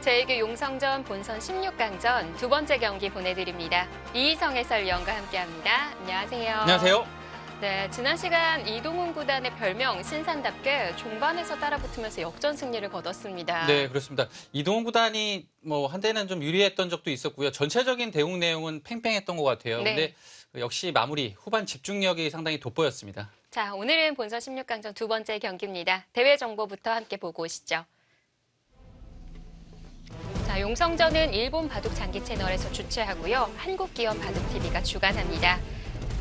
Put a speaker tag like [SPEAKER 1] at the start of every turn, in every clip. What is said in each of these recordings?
[SPEAKER 1] 제1교 용성전 본선 16강전 두 번째 경기 보내드립니다. 이희성 해설위원과 함께합니다. 안녕하세요.
[SPEAKER 2] 안녕하세요.
[SPEAKER 1] 네, 지난 시간 이동훈 구단의 별명 신산답게 종반에서 따라붙으면서 역전 승리를 거뒀습니다.
[SPEAKER 2] 네, 그렇습니다. 이동훈 구단이 한때는 좀 유리했던 적도 있었고요. 전체적인 대응 내용은 팽팽했던 것 같아요.
[SPEAKER 1] 네.
[SPEAKER 2] 근데 역시 마무리, 후반 집중력이 상당히 돋보였습니다.
[SPEAKER 1] 자, 오늘은 본선 16강전 두 번째 경기입니다. 대회 정보부터 함께 보고 오시죠. 자, 용성전은 일본 바둑 장기 채널에서 주최하고요. 한국기업 바둑TV가 주관합니다.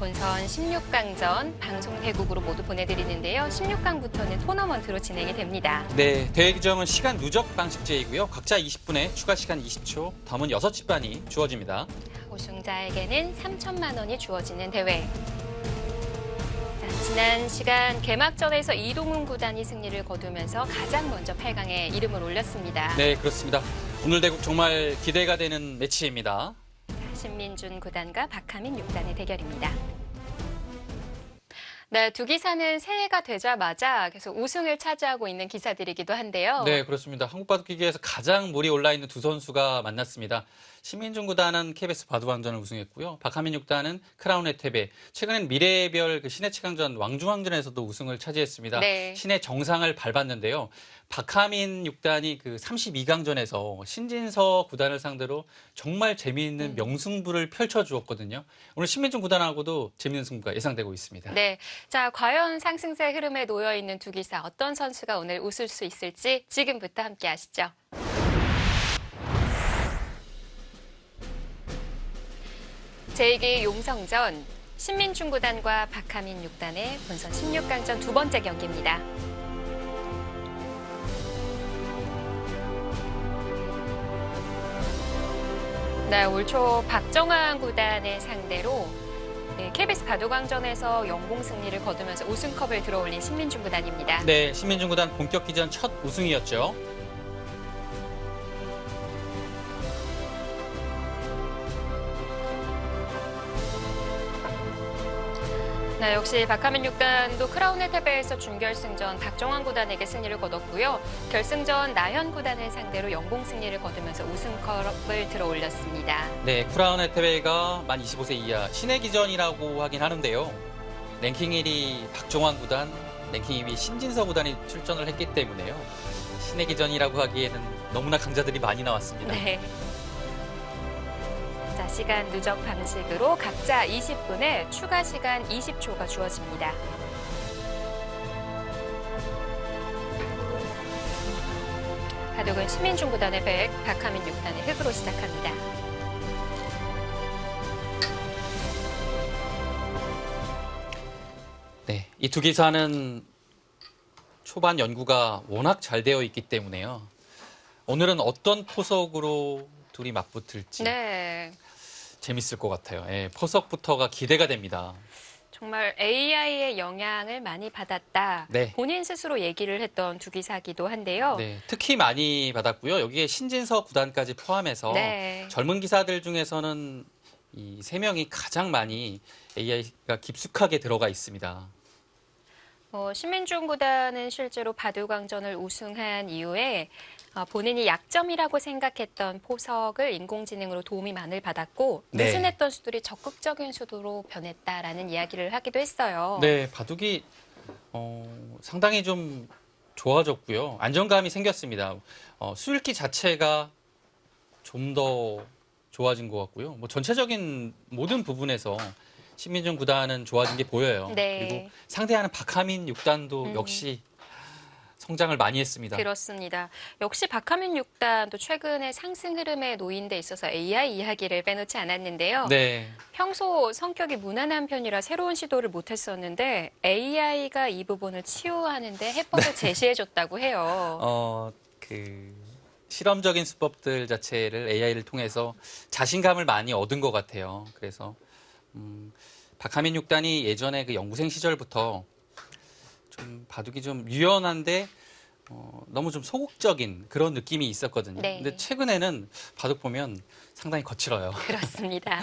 [SPEAKER 1] 본선 16강전 방송 회국으로 모두 보내드리는데요. 16강부터는 토너먼트로 진행이 됩니다.
[SPEAKER 2] 네, 대회 규정은 시간 누적 방식제이고요. 각자 20분에 추가 시간 20초, 담은 6집반이 주어집니다.
[SPEAKER 1] 우승자에게는 3천만 원이 주어지는 대회. 자, 지난 시간 개막전에서 이동훈 구단이 승리를 거두면서 가장 먼저 8강에 이름을 올렸습니다.
[SPEAKER 2] 네, 그렇습니다. 오늘 대국 정말 기대가 되는 매치입니다.
[SPEAKER 1] 신민준 구단과 박하민 6단의 대결입니다. 네, 두 기사는 새해가 되자마자 계속 우승을 차지하고 있는 기사들이기도 한데요.
[SPEAKER 2] 네, 그렇습니다. 한국바둑기계에서 가장 물이 올라있는 두 선수가 만났습니다. 신민준 구단은 KBS 바둑왕전을 우승했고요. 박하민 6단은 크라운 혜테베. 최근엔 미래별 신의 최강전 왕중왕전에서도 우승을 차지했습니다.
[SPEAKER 1] 네.
[SPEAKER 2] 신의 정상을 밟았는데요. 박하민 6단이 그 32강전에서 신진서 구단을 상대로 정말 재미있는 명승부를 펼쳐주었거든요. 오늘 신민준 구단하고도 재미있는 승부가 예상되고 있습니다.
[SPEAKER 1] 네, 자, 과연 상승세 흐름에 놓여있는 두 기사 어떤 선수가 오늘 웃을 수 있을지 지금부터 함께 하시죠. 제2기 용성전, 신민준 구단과 박하민 6단의 본선 16강전 두 번째 경기입니다. 네, 올 초 박정환 구단을 상대로 KBS 바둑왕전에서 영공 승리를 거두면서 우승컵을 들어올린 신민준 구단입니다.
[SPEAKER 2] 네, 신민준 구단 본격 기전 첫 우승이었죠.
[SPEAKER 1] 네, 역시 박하민 6단도 크라운 혜테베에서 준결승전 박정환 구단에게 승리를 거뒀고요. 결승전 나현 구단을 상대로 영공 승리를 거두면서 우승컵을 들어올렸습니다.
[SPEAKER 2] 네, 크라운 혜테베가 만 25세 이하 신의 기전이라고 하긴 하는데요. 랭킹 1위 박정환 구단, 랭킹 2위 신진서 구단이 출전을 했기 때문에요. 신의 기전이라고 하기에는 너무나 강자들이 많이 나왔습니다.
[SPEAKER 1] 네. 자, 시간 누적 방식으로 각자 20분에 추가 시간 20초가 주어집니다. 바둑은 신민준 구단의 백, 박하민 6단의 흑으로 시작합니다.
[SPEAKER 2] 네, 이 두 기사는 초반 연구가 워낙 잘 되어 있기 때문에요. 오늘은 어떤 포석으로 둘이 맞붙을지
[SPEAKER 1] 네.
[SPEAKER 2] 재밌을 것 같아요. 예, 포석부터가 기대가 됩니다.
[SPEAKER 1] 정말 AI의 영향을 많이 받았다.
[SPEAKER 2] 네.
[SPEAKER 1] 본인 스스로 얘기를 했던 두 기사기도 한데요.
[SPEAKER 2] 네, 특히 많이 받았고요. 여기에 신진서 구단까지 포함해서
[SPEAKER 1] 네.
[SPEAKER 2] 젊은 기사들 중에서는 이 세 명이 가장 많이 AI가 깊숙하게 들어가 있습니다.
[SPEAKER 1] 신민준 구단은 실제로 바둑왕전을 우승한 이후에 본인이 약점이라고 생각했던 포석을 인공지능으로 도움이 많이 받았고
[SPEAKER 2] 네.
[SPEAKER 1] 느슨했던 수들이 적극적인 수도로 변했다라는 이야기를 하기도 했어요.
[SPEAKER 2] 네, 바둑이 상당히 좀 좋아졌고요. 안정감이 생겼습니다. 수읽기 자체가 좀 더 좋아진 것 같고요. 전체적인 모든 부분에서 신민준 구단은 좋아진 게 보여요.
[SPEAKER 1] 네.
[SPEAKER 2] 그리고 상대하는 박하민 6단도 역시 성장을 많이 했습니다.
[SPEAKER 1] 그렇습니다. 역시 박하민 6단도 최근에 상승 흐름에 놓인 데 있어서 AI 이야기를 빼놓지 않았는데요.
[SPEAKER 2] 네.
[SPEAKER 1] 평소 성격이 무난한 편이라 새로운 시도를 못했었는데 AI가 이 부분을 치유하는데 해법을 제시해줬다고 해요.
[SPEAKER 2] 실험적인 수법들 자체를 AI를 통해서 자신감을 많이 얻은 것 같아요. 그래서 박하민 6단이 예전에 그 연구생 시절부터 좀 바둑이 좀 유연한데 너무 좀 소극적인 그런 느낌이 있었거든요.
[SPEAKER 1] 네.
[SPEAKER 2] 근데 최근에는 바둑 보면 상당히 거칠어요.
[SPEAKER 1] 그렇습니다.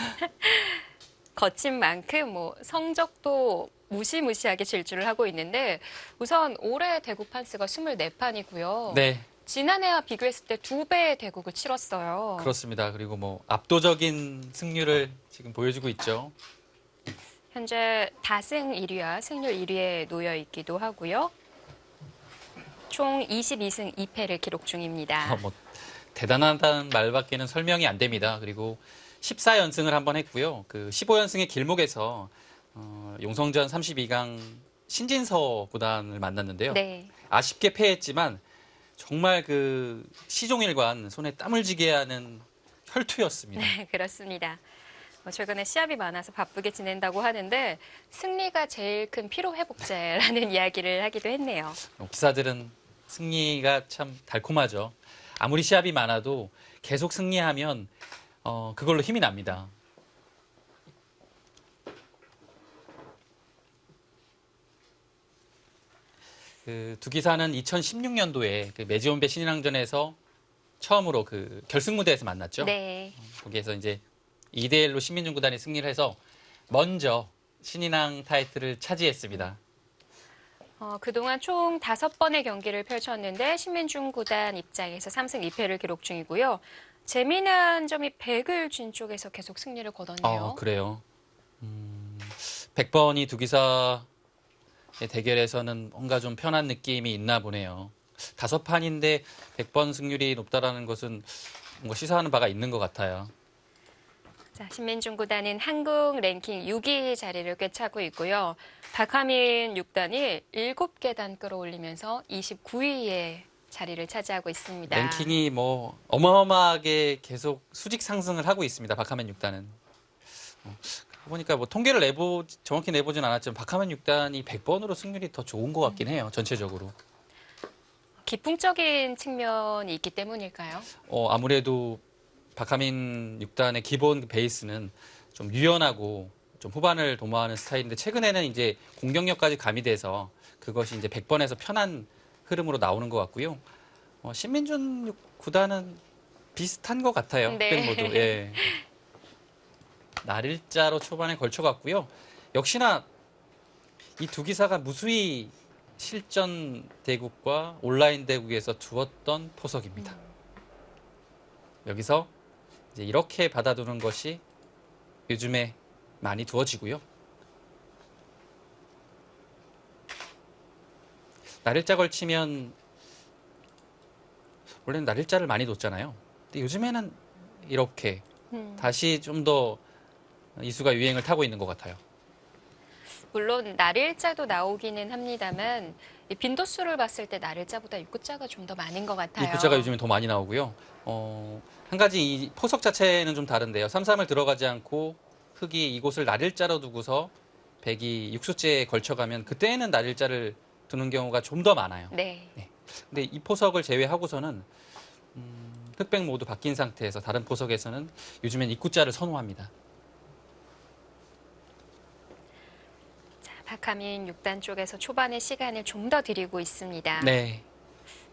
[SPEAKER 1] 거친 만큼 성적도 무시무시하게 질주를 하고 있는데 우선 올해 대구 판스가 24판이고요.
[SPEAKER 2] 네.
[SPEAKER 1] 지난해와 비교했을 때 2배의 대국을 치렀어요.
[SPEAKER 2] 그렇습니다. 그리고 뭐 압도적인 승률을 지금 보여주고 있죠.
[SPEAKER 1] 현재 다승 1위와 승률 1위에 놓여 있기도 하고요. 총 22승 2패를 기록 중입니다.
[SPEAKER 2] 뭐 대단하다는 말밖에는 설명이 안 됩니다. 그리고 14연승을 한번 했고요. 그 15연승의 길목에서 용성전 32강 신진서 구단을 만났는데요.
[SPEAKER 1] 네.
[SPEAKER 2] 아쉽게 패했지만 정말 그 시종일관 손에 땀을 쥐게 하는 혈투였습니다.
[SPEAKER 1] 네, 그렇습니다. 최근에 시합이 많아서 바쁘게 지낸다고 하는데 승리가 제일 큰 피로 회복제라는 이야기를 하기도 했네요.
[SPEAKER 2] 기사들은 승리가 참 달콤하죠. 아무리 시합이 많아도 계속 승리하면 그걸로 힘이 납니다. 그 두 기사는 2016년도에 그 메지온베 신인왕전에서 처음으로 그 결승 무대에서 만났죠.
[SPEAKER 1] 네.
[SPEAKER 2] 거기에서 이제 2대1로 신민중 구단이 승리를 해서 먼저 신인왕 타이틀을 차지했습니다.
[SPEAKER 1] 그동안 총 5번의 경기를 펼쳤는데 신민중 구단 입장에서 3승 2패를 기록 중이고요. 재미난 점이 100을 쥔 쪽에서 계속 승리를 거뒀네요.
[SPEAKER 2] 그래요. 100번이 두 기사의 대결에서는 뭔가 좀 편한 느낌이 있나 보네요. 5판인데 100번 승률이 높다라는 것은 뭔가 시사하는 바가 있는 것 같아요.
[SPEAKER 1] 자, 신민중 구단은 한국 랭킹 6위 자리를 꿰차고 있고요. 박하민 6단이 7계단 끌어올리면서 29위에 자리를 차지하고 있습니다.
[SPEAKER 2] 랭킹이 뭐 어마어마하게 계속 수직 상승을 하고 있습니다. 박하면 6단은. 보니까 뭐 통계를 정확히 내보진 않았지만 박하면 6단이 100번으로 승률이 더 좋은 것 같긴 해요. 전체적으로.
[SPEAKER 1] 기풍적인 측면이 있기 때문일까요?
[SPEAKER 2] 아무래도 박하민 6단의 기본 베이스는 좀 유연하고 좀 후반을 도모하는 스타일인데 최근에는 이제 공격력까지 가미돼서 그것이 이제 100번에서 편한 흐름으로 나오는 것 같고요. 신민준 구단은 비슷한 것 같아요.
[SPEAKER 1] 네.
[SPEAKER 2] 흑백 모두. 예. 날일자로 초반에 걸쳐갔고요. 역시나 이 두 기사가 무수히 실전 대국과 온라인 대국에서 두었던 포석입니다. 여기서 이제 이렇게 받아두는 것이 요즘에 많이 두어지고요. 날일자 걸치면 원래는 날일자를 많이 뒀잖아요. 근데 요즘에는 이렇게 다시 좀 더 이수가 유행을 타고 있는 것 같아요.
[SPEAKER 1] 물론 날일자도 나오기는 합니다만 이 빈도수를 봤을 때 날일자보다 입구자가 좀 더 많은 것 같아요.
[SPEAKER 2] 입구자가 요즘에 더 많이 나오고요. 한 가지 이 포석 자체는 좀 다른데요. 3-3을 들어가지 않고 흑이 이곳을 날일자로 두고서 백이 육수째에 걸쳐가면 그때는 날일자를 두는 경우가 좀 더 많아요.
[SPEAKER 1] 네.
[SPEAKER 2] 근데 이 포석을 제외하고서는 흑백 모두 바뀐 상태에서 다른 포석에서는 요즘엔 입구자를 선호합니다.
[SPEAKER 1] 박하민 6단 쪽에서 초반에 시간을 좀 더 드리고 있습니다.
[SPEAKER 2] 네.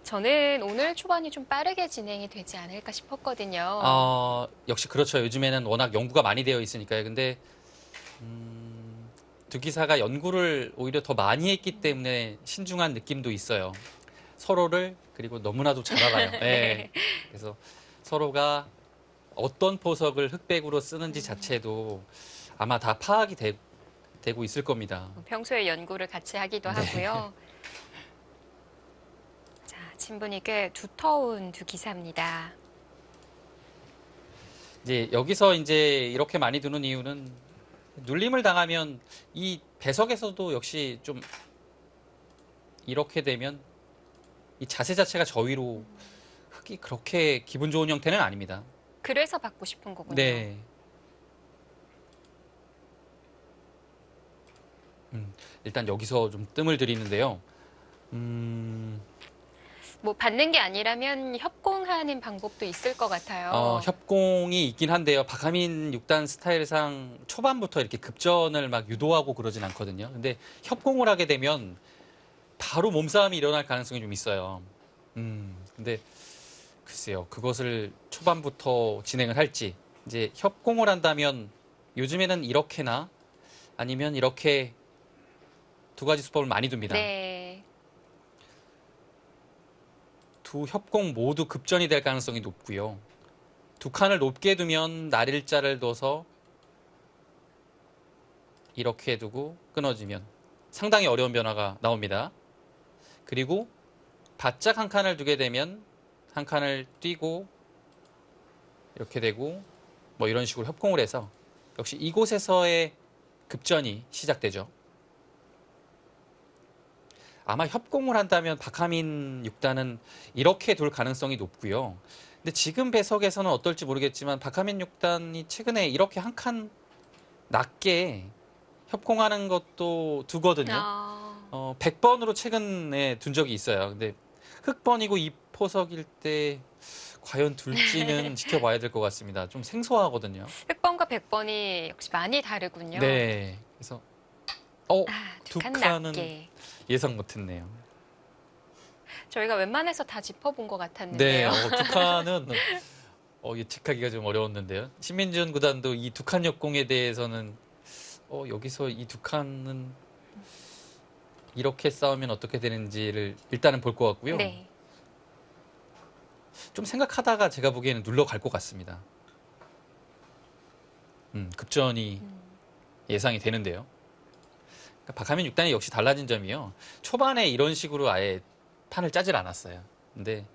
[SPEAKER 1] 저는 오늘 초반이 좀 빠르게 진행이 되지 않을까 싶었거든요.
[SPEAKER 2] 역시 그렇죠. 요즘에는 워낙 연구가 많이 되어 있으니까요. 근데 두 기사가 연구를 오히려 더 많이 했기 때문에 신중한 느낌도 있어요. 서로를 그리고 너무나도 잘 알아요. 네. 그래서 서로가 어떤 포석을 흑백으로 쓰는지 자체도 아마 다 파악이 되고 있을 겁니다.
[SPEAKER 1] 평소에 연구를 같이 하기도 하고요. 자, 친분이 꽤 두터운 두 기사입니다.
[SPEAKER 2] 이제 여기서 이제 이렇게 많이 두는 이유는 눌림을 당하면 이 배석에서도 역시 좀 이렇게 되면 이 자세 자체가 저위로 흑이 그렇게 기분 좋은 형태는 아닙니다.
[SPEAKER 1] 그래서 받고 싶은 거군요.
[SPEAKER 2] 네. 일단 여기서 좀 뜸을 들이는데요.
[SPEAKER 1] 뭐 받는 게 아니라면 협공하는 방법도 있을 것 같아요.
[SPEAKER 2] 협공이 있긴 한데요. 박하민 6단 스타일상 초반부터 이렇게 급전을 막 유도하고 그러진 않거든요. 근데 협공을 하게 되면 바로 몸싸움이 일어날 가능성이 좀 있어요. 근데 글쎄요. 그것을 초반부터 진행을 할지 이제 협공을 한다면 요즘에는 이렇게나 아니면 이렇게 두 가지 수법을 많이 둡니다.
[SPEAKER 1] 네.
[SPEAKER 2] 두 협공 모두 급전이 될 가능성이 높고요. 두 칸을 높게 두면 날일자를 둬서 이렇게 두고 끊어지면 상당히 어려운 변화가 나옵니다. 그리고 바짝 한 칸을 두게 되면 한 칸을 띄고 이렇게 되고 뭐 이런 식으로 협공을 해서 역시 이곳에서의 급전이 시작되죠. 아마 협공을 한다면 박하민 6단은 이렇게 둘 가능성이 높고요. 근데 지금 배석에서는 어떨지 모르겠지만 박하민 6단이 최근에 이렇게 한 칸 낮게 협공하는 것도 두거든요. 100번으로 최근에 둔 적이 있어요. 근데 흑번이고 이 포석일 때 과연 둘지는 지켜봐야 될 것 같습니다. 좀 생소하거든요.
[SPEAKER 1] 흑번과 백번이 역시 많이 다르군요.
[SPEAKER 2] 네. 그래서 두
[SPEAKER 1] 두 칸
[SPEAKER 2] 칸은
[SPEAKER 1] 낮게.
[SPEAKER 2] 예상 못했네요.
[SPEAKER 1] 저희가 웬만해서 다 짚어본 것
[SPEAKER 2] 네,
[SPEAKER 1] 같았는데요.
[SPEAKER 2] 두 칸은 예측하기가 좀 어려웠는데요. 신민준 구단도 이 두 칸 역공에 대해서는 여기서 이 두 칸은 이렇게 싸우면 어떻게 되는지를 일단은 볼 것 같고요.
[SPEAKER 1] 네.
[SPEAKER 2] 좀 생각하다가 제가 보기에는 눌러갈 것 같습니다. 급전이 예상이 되는데요. 그러니까 박하민 6단이 역시 달라진 점이요. 초반에 이런 식으로 아예 판을 짜질 않았어요. 근데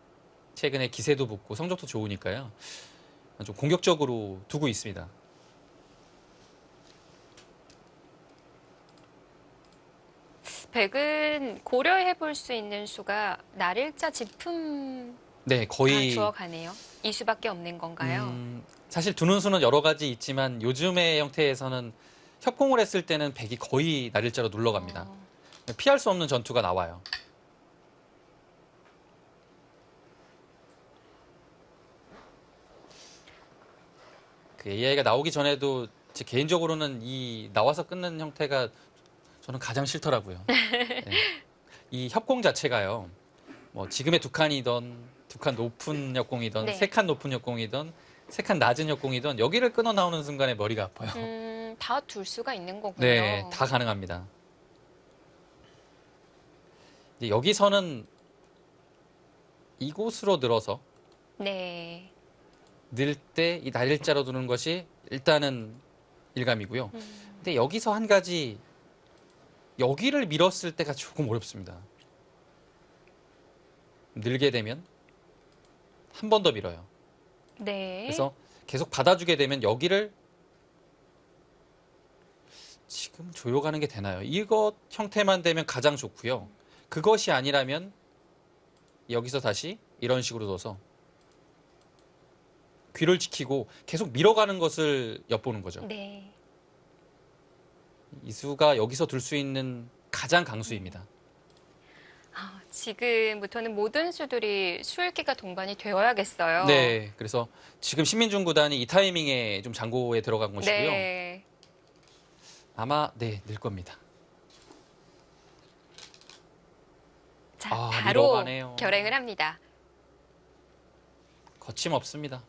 [SPEAKER 2] 최근에 기세도 붙고 성적도 좋으니까요. 좀 공격적으로 두고 있습니다.
[SPEAKER 1] 백은 고려해 볼 수 있는 수가 날일자 진품
[SPEAKER 2] 네, 거의
[SPEAKER 1] 주어가네요. 이 수밖에 없는 건가요?
[SPEAKER 2] 사실 두는 수는 여러 가지 있지만 요즘의 형태에서는 협공을 했을 때는 백이 거의 날일자로 눌러갑니다. 피할 수 없는 전투가 나와요. 그 AI가 나오기 전에도 제 개인적으로는 이 나와서 끊는 형태가 저는 가장 싫더라고요. 네. 이 협공 자체가요. 뭐 지금의 두 칸이던 두 칸 높은 협공이던
[SPEAKER 1] 네.
[SPEAKER 2] 세 칸 높은 협공이던 세 칸 낮은 협공이던 여기를 끊어 나오는 순간에 머리가 아파요.
[SPEAKER 1] 다 둘 수가 있는 거군요.
[SPEAKER 2] 네, 다 가능합니다. 이제 여기서는 이곳으로 늘어서
[SPEAKER 1] 네.
[SPEAKER 2] 늘 때 이 날일자로 두는 것이 일단은 일감이고요. 근데 여기서 한 가지 여기를 밀었을 때가 조금 어렵습니다. 늘게 되면 한 번 더 밀어요.
[SPEAKER 1] 네.
[SPEAKER 2] 그래서 계속 받아주게 되면 여기를 지금 조여가는 게 되나요? 이것 형태만 되면 가장 좋고요. 그것이 아니라면 여기서 다시 이런 식으로 둬서 귀를 지키고 계속 밀어가는 것을 엿보는 거죠.
[SPEAKER 1] 네.
[SPEAKER 2] 이 수가 여기서 둘 수 있는 가장 강수입니다.
[SPEAKER 1] 지금부터는 모든 수들이 수읽기가 동반이 되어야겠어요.
[SPEAKER 2] 네, 그래서 지금 신민중 구단이 이 타이밍에 좀 장고에 들어간 것이고요.
[SPEAKER 1] 네.
[SPEAKER 2] 아마 늘 겁니다.
[SPEAKER 1] 자, 바로
[SPEAKER 2] 밀어가네요.
[SPEAKER 1] 결행을 합니다.
[SPEAKER 2] 거침없습니다.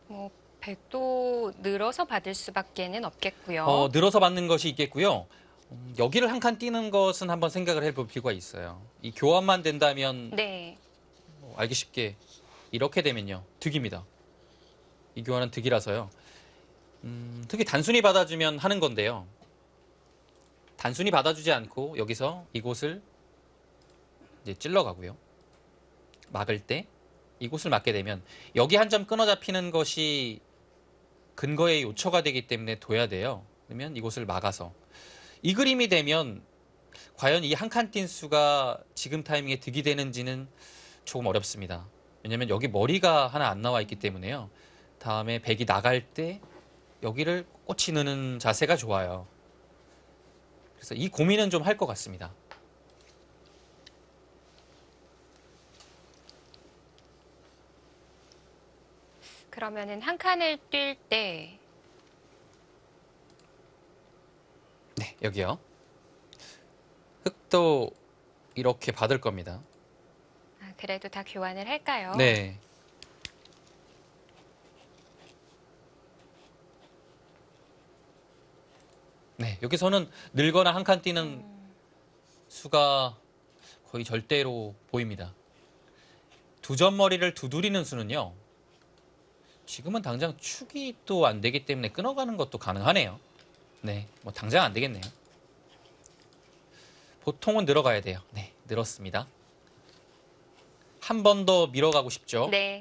[SPEAKER 1] 뭐 백도 늘어서 받을 수밖에는 없겠고요.
[SPEAKER 2] 늘어서 받는 것이 있겠고요. 여기를 한 칸 띄는 것은 한번 생각을 해볼 필요가 있어요. 이 교환만 된다면
[SPEAKER 1] 네.
[SPEAKER 2] 알기 쉽게 이렇게 되면요. 득입니다. 이 교환은 득이라서요. 득이 단순히 받아주면 하는 건데요. 단순히 받아주지 않고 여기서 이곳을 이제 찔러가고요. 막을 때 이곳을 막게 되면 여기 한 점 끊어 잡히는 것이 근거의 요초가 되기 때문에 둬야 돼요. 그러면 이곳을 막아서 이 그림이 되면 과연 이 한 칸 띈 수가 지금 타이밍에 득이 되는지는 조금 어렵습니다. 왜냐하면 여기 머리가 하나 안 나와 있기 때문에요. 다음에 백이 나갈 때 여기를 꽂히 넣는 자세가 좋아요. 그래서 이 고민은 좀 할 것 같습니다.
[SPEAKER 1] 그러면은 한 칸을 뛸 때
[SPEAKER 2] 네, 여기요. 흑도 이렇게 받을 겁니다.
[SPEAKER 1] 그래도 다 교환을 할까요?
[SPEAKER 2] 네. 네, 여기서는 늘거나 한 칸 뛰는 수가 거의 절대로 보입니다. 두 점머리를 두드리는 수는요. 지금은 당장 축이 또 안 되기 때문에 끊어가는 것도 가능하네요. 네, 뭐 당장 안 되겠네요. 보통은 늘어가야 돼요. 네, 늘었습니다. 한 번 더 밀어가고 싶죠.
[SPEAKER 1] 네.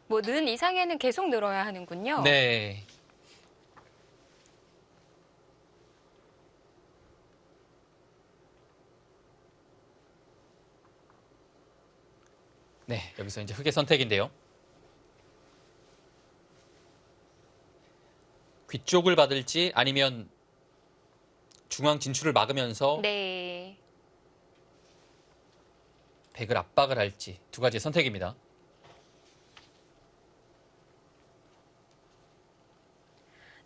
[SPEAKER 1] 뭐 는 이상에는 계속 늘어야 하는군요.
[SPEAKER 2] 네. 네, 여기서 이제 흑의 선택인데요. 귀 쪽을 받을지 아니면 중앙 진출을 막으면서
[SPEAKER 1] 네.
[SPEAKER 2] 백을 압박을 할지 두 가지의 선택입니다.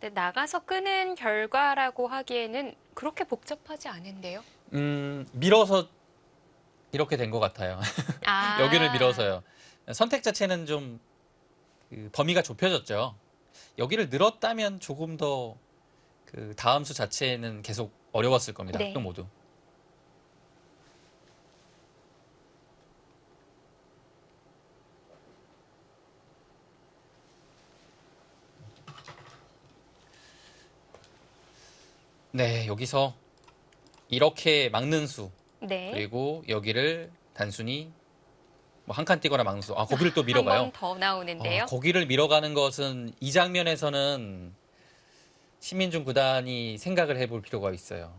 [SPEAKER 1] 네, 나가서 끄는 결과라고 하기에는 그렇게 복잡하지 않은데요.
[SPEAKER 2] 밀어서 이렇게 된 것 같아요.
[SPEAKER 1] 아.
[SPEAKER 2] 여기를 밀어서요. 선택 자체는 좀 범위가 좁혀졌죠. 여기를 늘었다면 조금 더 그 다음 수 자체는 계속 어려웠을 겁니다.
[SPEAKER 1] 네.
[SPEAKER 2] 또 모두. 네, 여기서 이렇게 막는 수
[SPEAKER 1] 네.
[SPEAKER 2] 그리고 여기를 단순히 뭐 한 칸 뛰거나 막는 수. 아, 거기를 또
[SPEAKER 1] 한
[SPEAKER 2] 밀어가요.
[SPEAKER 1] 번 더 나오는데요.
[SPEAKER 2] 거기를 밀어가는 것은 이 장면에서는 신민중 구단이 생각을 해볼 필요가 있어요.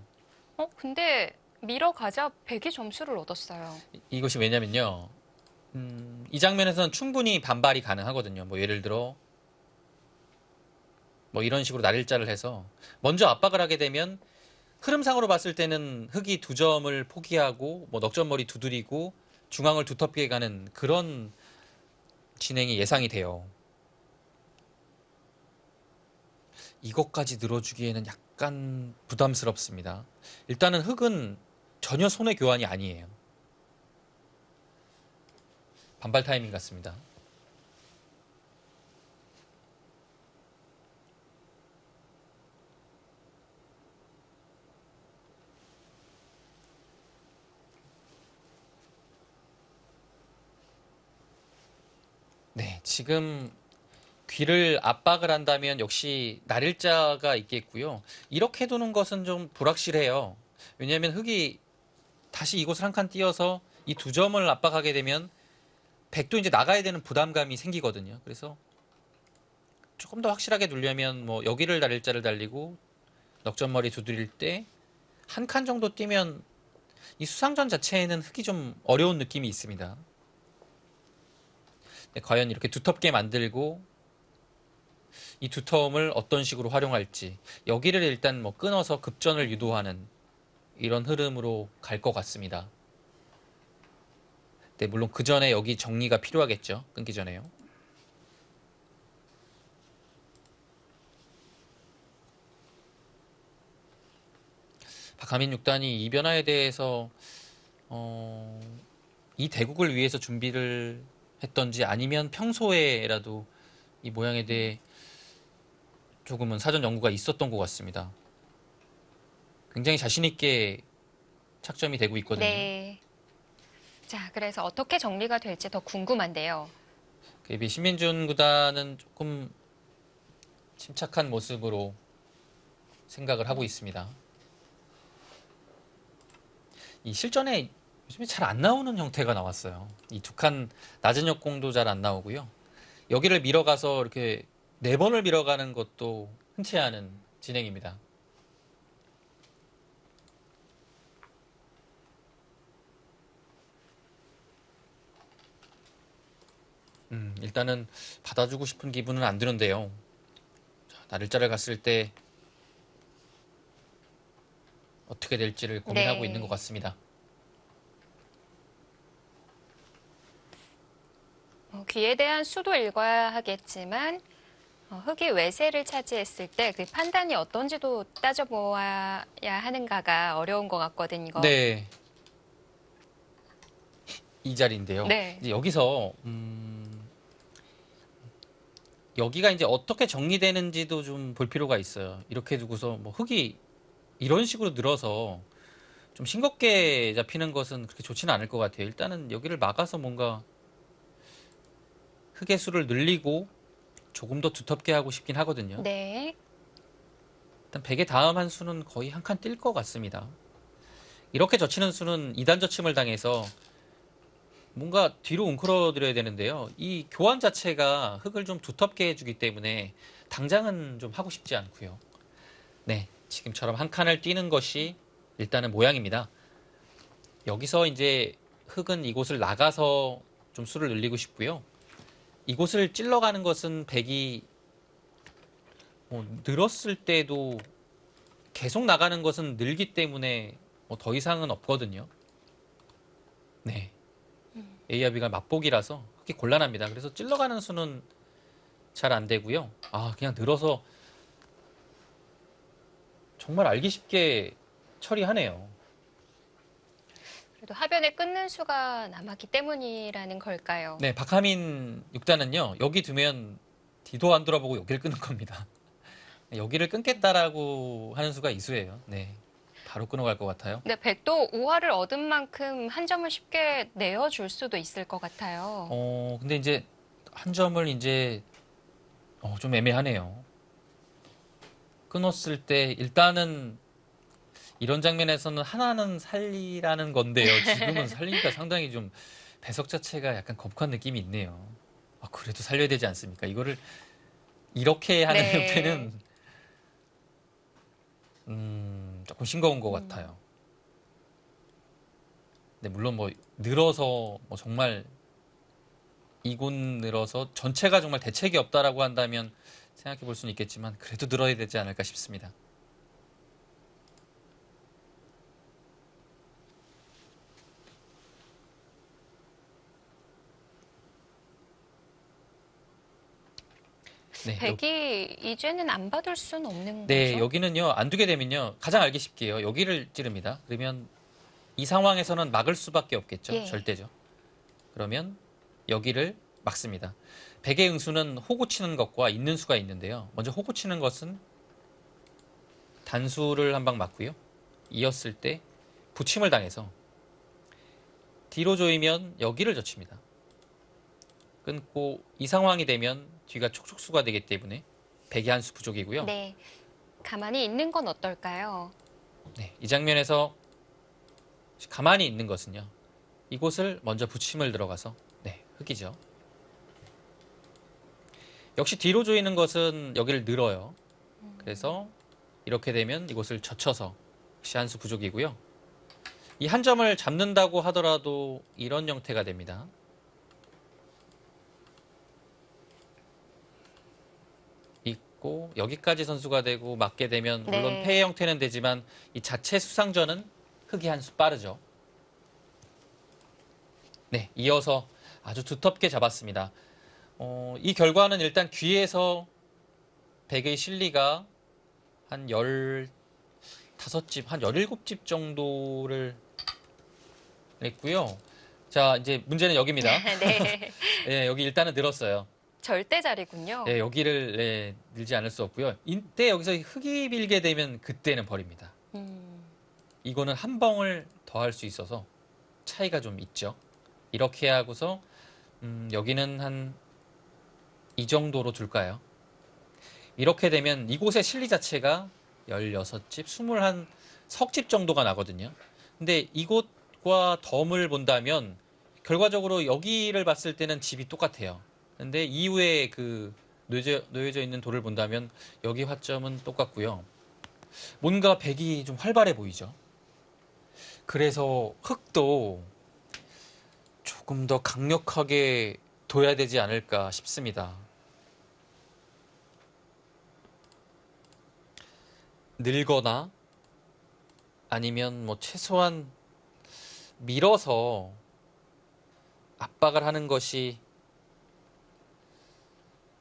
[SPEAKER 1] 근데 밀어가자 100이 점수를 얻었어요.
[SPEAKER 2] 이것이 왜냐면요. 이 장면에서는 충분히 반발이 가능하거든요. 뭐 예를 들어 뭐 이런 식으로 날일자를 해서 먼저 압박을 하게 되면 흐름상으로 봤을 때는 흑이 두 점을 포기하고 뭐 넉점머리 두드리고 중앙을 두텁게 가는 그런 진행이 예상이 돼요. 이것까지 늘어주기에는 약간 부담스럽습니다. 일단은 흑은 전혀 손의 교환이 아니에요. 반발 타이밍 같습니다. 네, 지금 귀를 압박을 한다면 역시 날일자가 있겠고요. 이렇게 두는 것은 좀 불확실해요. 왜냐하면 흑이 다시 이곳을 한 칸 띄어서 이 두 점을 압박하게 되면 백도 이제 나가야 되는 부담감이 생기거든요. 그래서 조금 더 확실하게 두려면 뭐 여기를 날일자를 달리고 넉점머리 두드릴 때 한 칸 정도 뛰면 이 수상전 자체에는 흑이 좀 어려운 느낌이 있습니다. 네, 과연 이렇게 두텁게 만들고 이 두터움을 어떤 식으로 활용할지 여기를 일단 뭐 끊어서 급전을 유도하는 이런 흐름으로 갈 것 같습니다. 네, 물론 그 전에 여기 정리가 필요하겠죠. 끊기 전에요. 박하민 6단이 이 변화에 대해서 이 대국을 위해서 준비를 했던지 아니면 평소에라도 이 모양에 대해 조금은 사전 연구가 있었던 것 같습니다. 굉장히 자신 있게 착점이 되고 있거든요.
[SPEAKER 1] 네. 자, 그래서 어떻게 정리가 될지 더 궁금한데요.
[SPEAKER 2] KB 신민준 구단은 조금 침착한 모습으로 생각을 하고 있습니다. 이 실전에 요즘에 잘 안 나오는 형태가 나왔어요. 이 두 칸 낮은 역공도 잘 안 나오고요. 여기를 밀어가서 이렇게 4번을 밀어가는 것도 흔치 않은 진행입니다. 일단은 받아주고 싶은 기분은 안 드는데요. 자, 날일자를 갔을 때 어떻게 될지를 고민하고
[SPEAKER 1] 네.
[SPEAKER 2] 있는 것 같습니다.
[SPEAKER 1] 귀에 대한 수도 읽어야 하겠지만 흑이 외세를 차지했을 때 그 판단이 어떤지도 따져보아야 하는가가 어려운 것 같거든요.
[SPEAKER 2] 네. 이 자리인데요.
[SPEAKER 1] 네.
[SPEAKER 2] 이제 여기서 여기가 이제 어떻게 정리되는지도 좀 볼 필요가 있어요. 이렇게 두고서 뭐 흙이 이런 식으로 늘어서 좀 싱겁게 잡히는 것은 그렇게 좋지는 않을 것 같아요. 일단은 여기를 막아서 뭔가 흙의 수를 늘리고 조금 더 두텁게 하고 싶긴 하거든요.
[SPEAKER 1] 네.
[SPEAKER 2] 일단 100의 다음 한 수는 거의 한 칸 뛸 것 같습니다. 이렇게 젖히는 수는 2단 젖힘을 당해서 뭔가 뒤로 웅크러드려야 되는데요. 이 교환 자체가 흙을 좀 두텁게 해주기 때문에 당장은 좀 하고 싶지 않고요. 네, 지금처럼 한 칸을 띄는 것이 일단은 모양입니다. 여기서 이제 흙은 이곳을 나가서 좀 수를 늘리고 싶고요. 이곳을 찔러가는 것은 백이 뭐 늘었을 때도 계속 나가는 것은 늘기 때문에 뭐 더 이상은 없거든요. 네. A와 B가 맛보기라서 그렇게 곤란합니다. 그래서 찔러가는 수는 잘 안 되고요. 아, 그냥 늘어서 정말 알기 쉽게 처리하네요.
[SPEAKER 1] 그래도 하변에 끊는 수가 남았기 때문이라는 걸까요?
[SPEAKER 2] 네, 박하민 6단은요. 여기 두면 뒤도 안 돌아보고 여기를 끊는 겁니다. 여기를 끊겠다라고 하는 수가 이수예요. 네, 바로 끊어갈 것 같아요.
[SPEAKER 1] 근데 백도 5화를 얻은 만큼 한 점을 쉽게 내어줄 수도 있을 것 같아요.
[SPEAKER 2] 근데 이제 한 점을 이제 좀 애매하네요. 끊었을 때 일단은 이런 장면에서는 하나는 살리라는 건데요. 지금은 살리니까 상당히 좀 배석 자체가 약간 거북한 느낌이 있네요. 아, 그래도 살려야 되지 않습니까? 이거를 이렇게 하는
[SPEAKER 1] 네.
[SPEAKER 2] 형태는 조금 싱거운 것 같아요. 근데 물론 뭐 늘어서 뭐 정말 이곳 늘어서 전체가 정말 대책이 없다라고 한다면 생각해 볼 수는 있겠지만 그래도 늘어야 되지 않을까 싶습니다. 네,
[SPEAKER 1] 백이 이제는 안 받을 수는 없는
[SPEAKER 2] 네,
[SPEAKER 1] 거죠?
[SPEAKER 2] 여기는요, 안 두게 되면요, 가장 알기 쉽게요, 여기를 찌릅니다. 그러면 이 상황에서는 막을 수밖에 없겠죠.
[SPEAKER 1] 예.
[SPEAKER 2] 절대죠. 그러면 여기를 막습니다. 백의 응수는 호구 치는 것과 있는 수가 있는데요. 먼저 호구 치는 것은 단수를 한 방 맞고요. 이었을 때 부침을 당해서 뒤로 조이면 여기를 젖힙니다. 끊고 이 상황이 되면 뒤가 촉촉수가 되기 때문에 백이 한 수 부족이고요.
[SPEAKER 1] 네. 가만히 있는 건 어떨까요?
[SPEAKER 2] 네, 이 장면에서 가만히 있는 것은요. 이곳을 먼저 부침을 들어가서 네, 흙이죠. 역시 뒤로 조이는 것은 여기를 늘어요. 그래서 이렇게 되면 이곳을 젖혀서 역시 한 수 부족이고요. 이 한 점을 잡는다고 하더라도 이런 형태가 됩니다. 있고 여기까지 선수가 되고 맞게 되면 물론
[SPEAKER 1] 네.
[SPEAKER 2] 패의 형태는 되지만 이 자체 수상전은 흙이 한 수 빠르죠. 네, 이어서 아주 두텁게 잡았습니다. 이 결과는 일단 귀에서 백의 실리가 한 15집, 한 17집 정도를 했고요. 자, 이제 문제는 여기입니다.
[SPEAKER 1] 네.
[SPEAKER 2] 네, 여기 일단은 늘었어요.
[SPEAKER 1] 절대자리군요.
[SPEAKER 2] 네, 여기를 늘지 않을 수 없고요. 이때 여기서 흙이 빌게 되면 그때는 버립니다. 이거는 한 벙을 더 할 수 있어서 차이가 좀 있죠. 이렇게 하고서 여기는 한 이 정도로 둘까요? 이렇게 되면 이곳의 실리 자체가 16집, 21석집 정도가 나거든요. 근데 이곳과 덤을 본다면 결과적으로 여기를 봤을 때는 집이 똑같아요. 근데 이후에 그 놓여져 있는 돌을 본다면 여기 화점은 똑같고요. 뭔가 백이 좀 활발해 보이죠. 그래서 흙도 조금 더 강력하게 둬야 되지 않을까 싶습니다. 늘거나 아니면 뭐 최소한 밀어서 압박을 하는 것이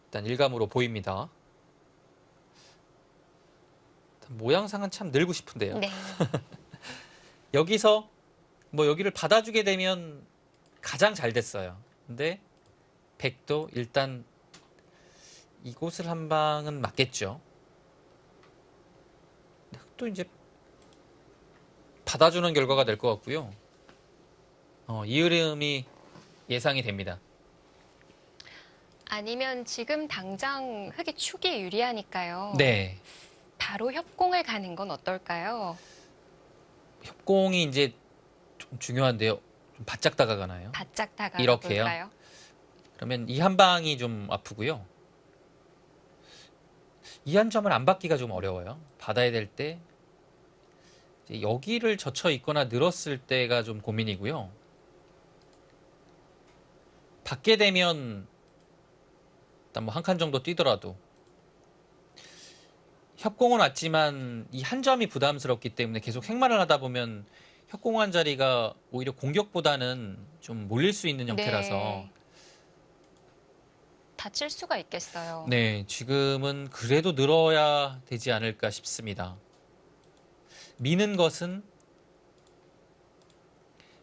[SPEAKER 2] 일단 일감으로 보입니다. 모양상은 참 늘고 싶은데요.
[SPEAKER 1] 네.
[SPEAKER 2] 여기서 뭐 여기를 받아주게 되면 가장 잘 됐어요. 근데 백도 일단 이곳을 한 방은 맞겠죠. 흑도 이제 받아주는 결과가 될 것 같고요. 이 흐름이 예상이 됩니다.
[SPEAKER 1] 아니면 지금 당장 흑이 축이 유리하니까요.
[SPEAKER 2] 네.
[SPEAKER 1] 바로 협공을 가는 건 어떨까요?
[SPEAKER 2] 협공이 이제 좀 중요한데요. 좀 바짝 다가가나요?
[SPEAKER 1] 바짝 다가가
[SPEAKER 2] 이렇게요?
[SPEAKER 1] 볼까요?
[SPEAKER 2] 그러면 이 한 방이 좀 아프고요. 이 한 점을 안 받기가 좀 어려워요. 받아야 될 때 여기를 젖혀 있거나 늘었을 때가 좀 고민이고요. 받게 되면 일단 뭐 한 칸 정도 뛰더라도 협공은 왔지만 이 한 점이 부담스럽기 때문에 계속 행마를 하다 보면 협공한 자리가 오히려 공격보다는 좀 몰릴 수 있는 형태라서
[SPEAKER 1] 네. 다칠 수가 있겠어요.
[SPEAKER 2] 네, 지금은 그래도 늘어야 되지 않을까 싶습니다. 미는 것은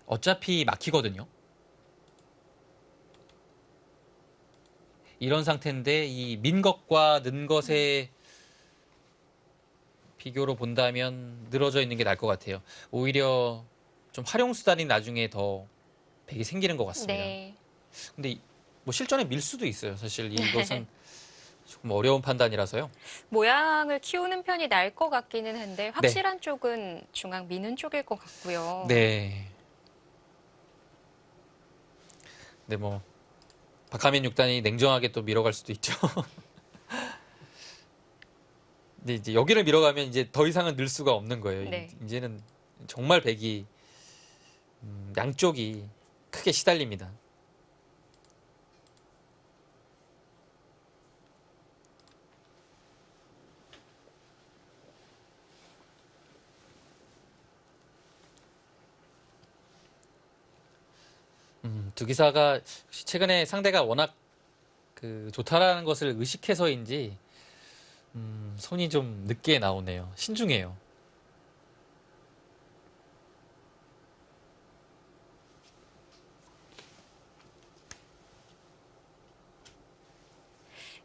[SPEAKER 2] 어차피 막히거든요. 이런 상태인데 이 민 것과 는 것의 비교로 본다면 늘어져 있는 게 나을 것 같아요. 오히려 좀 활용수단이 나중에 더 백이 생기는 것 같습니다.
[SPEAKER 1] 네.
[SPEAKER 2] 근데 뭐 실전에 밀 수도 있어요. 사실 이것은 조금 어려운 판단이라서요.
[SPEAKER 1] 모양을 키우는 편이 나을 것 같기는 한데 확실한 쪽은 중앙 미는 쪽일 것 같고요.
[SPEAKER 2] 네. 근데 뭐 박하민 6단이 냉정하게 또 밀어갈 수도 있죠. 근데 이제 여기를 밀어가면 이제 더 이상은 늘 수가 없는 거예요.
[SPEAKER 1] 네.
[SPEAKER 2] 이제는 정말 백이 양쪽이 크게 시달립니다. 두 기사가 최근에 상대가 워낙 그 좋다라는 것을 의식해서인지 손이 좀 늦게 나오네요. 신중해요.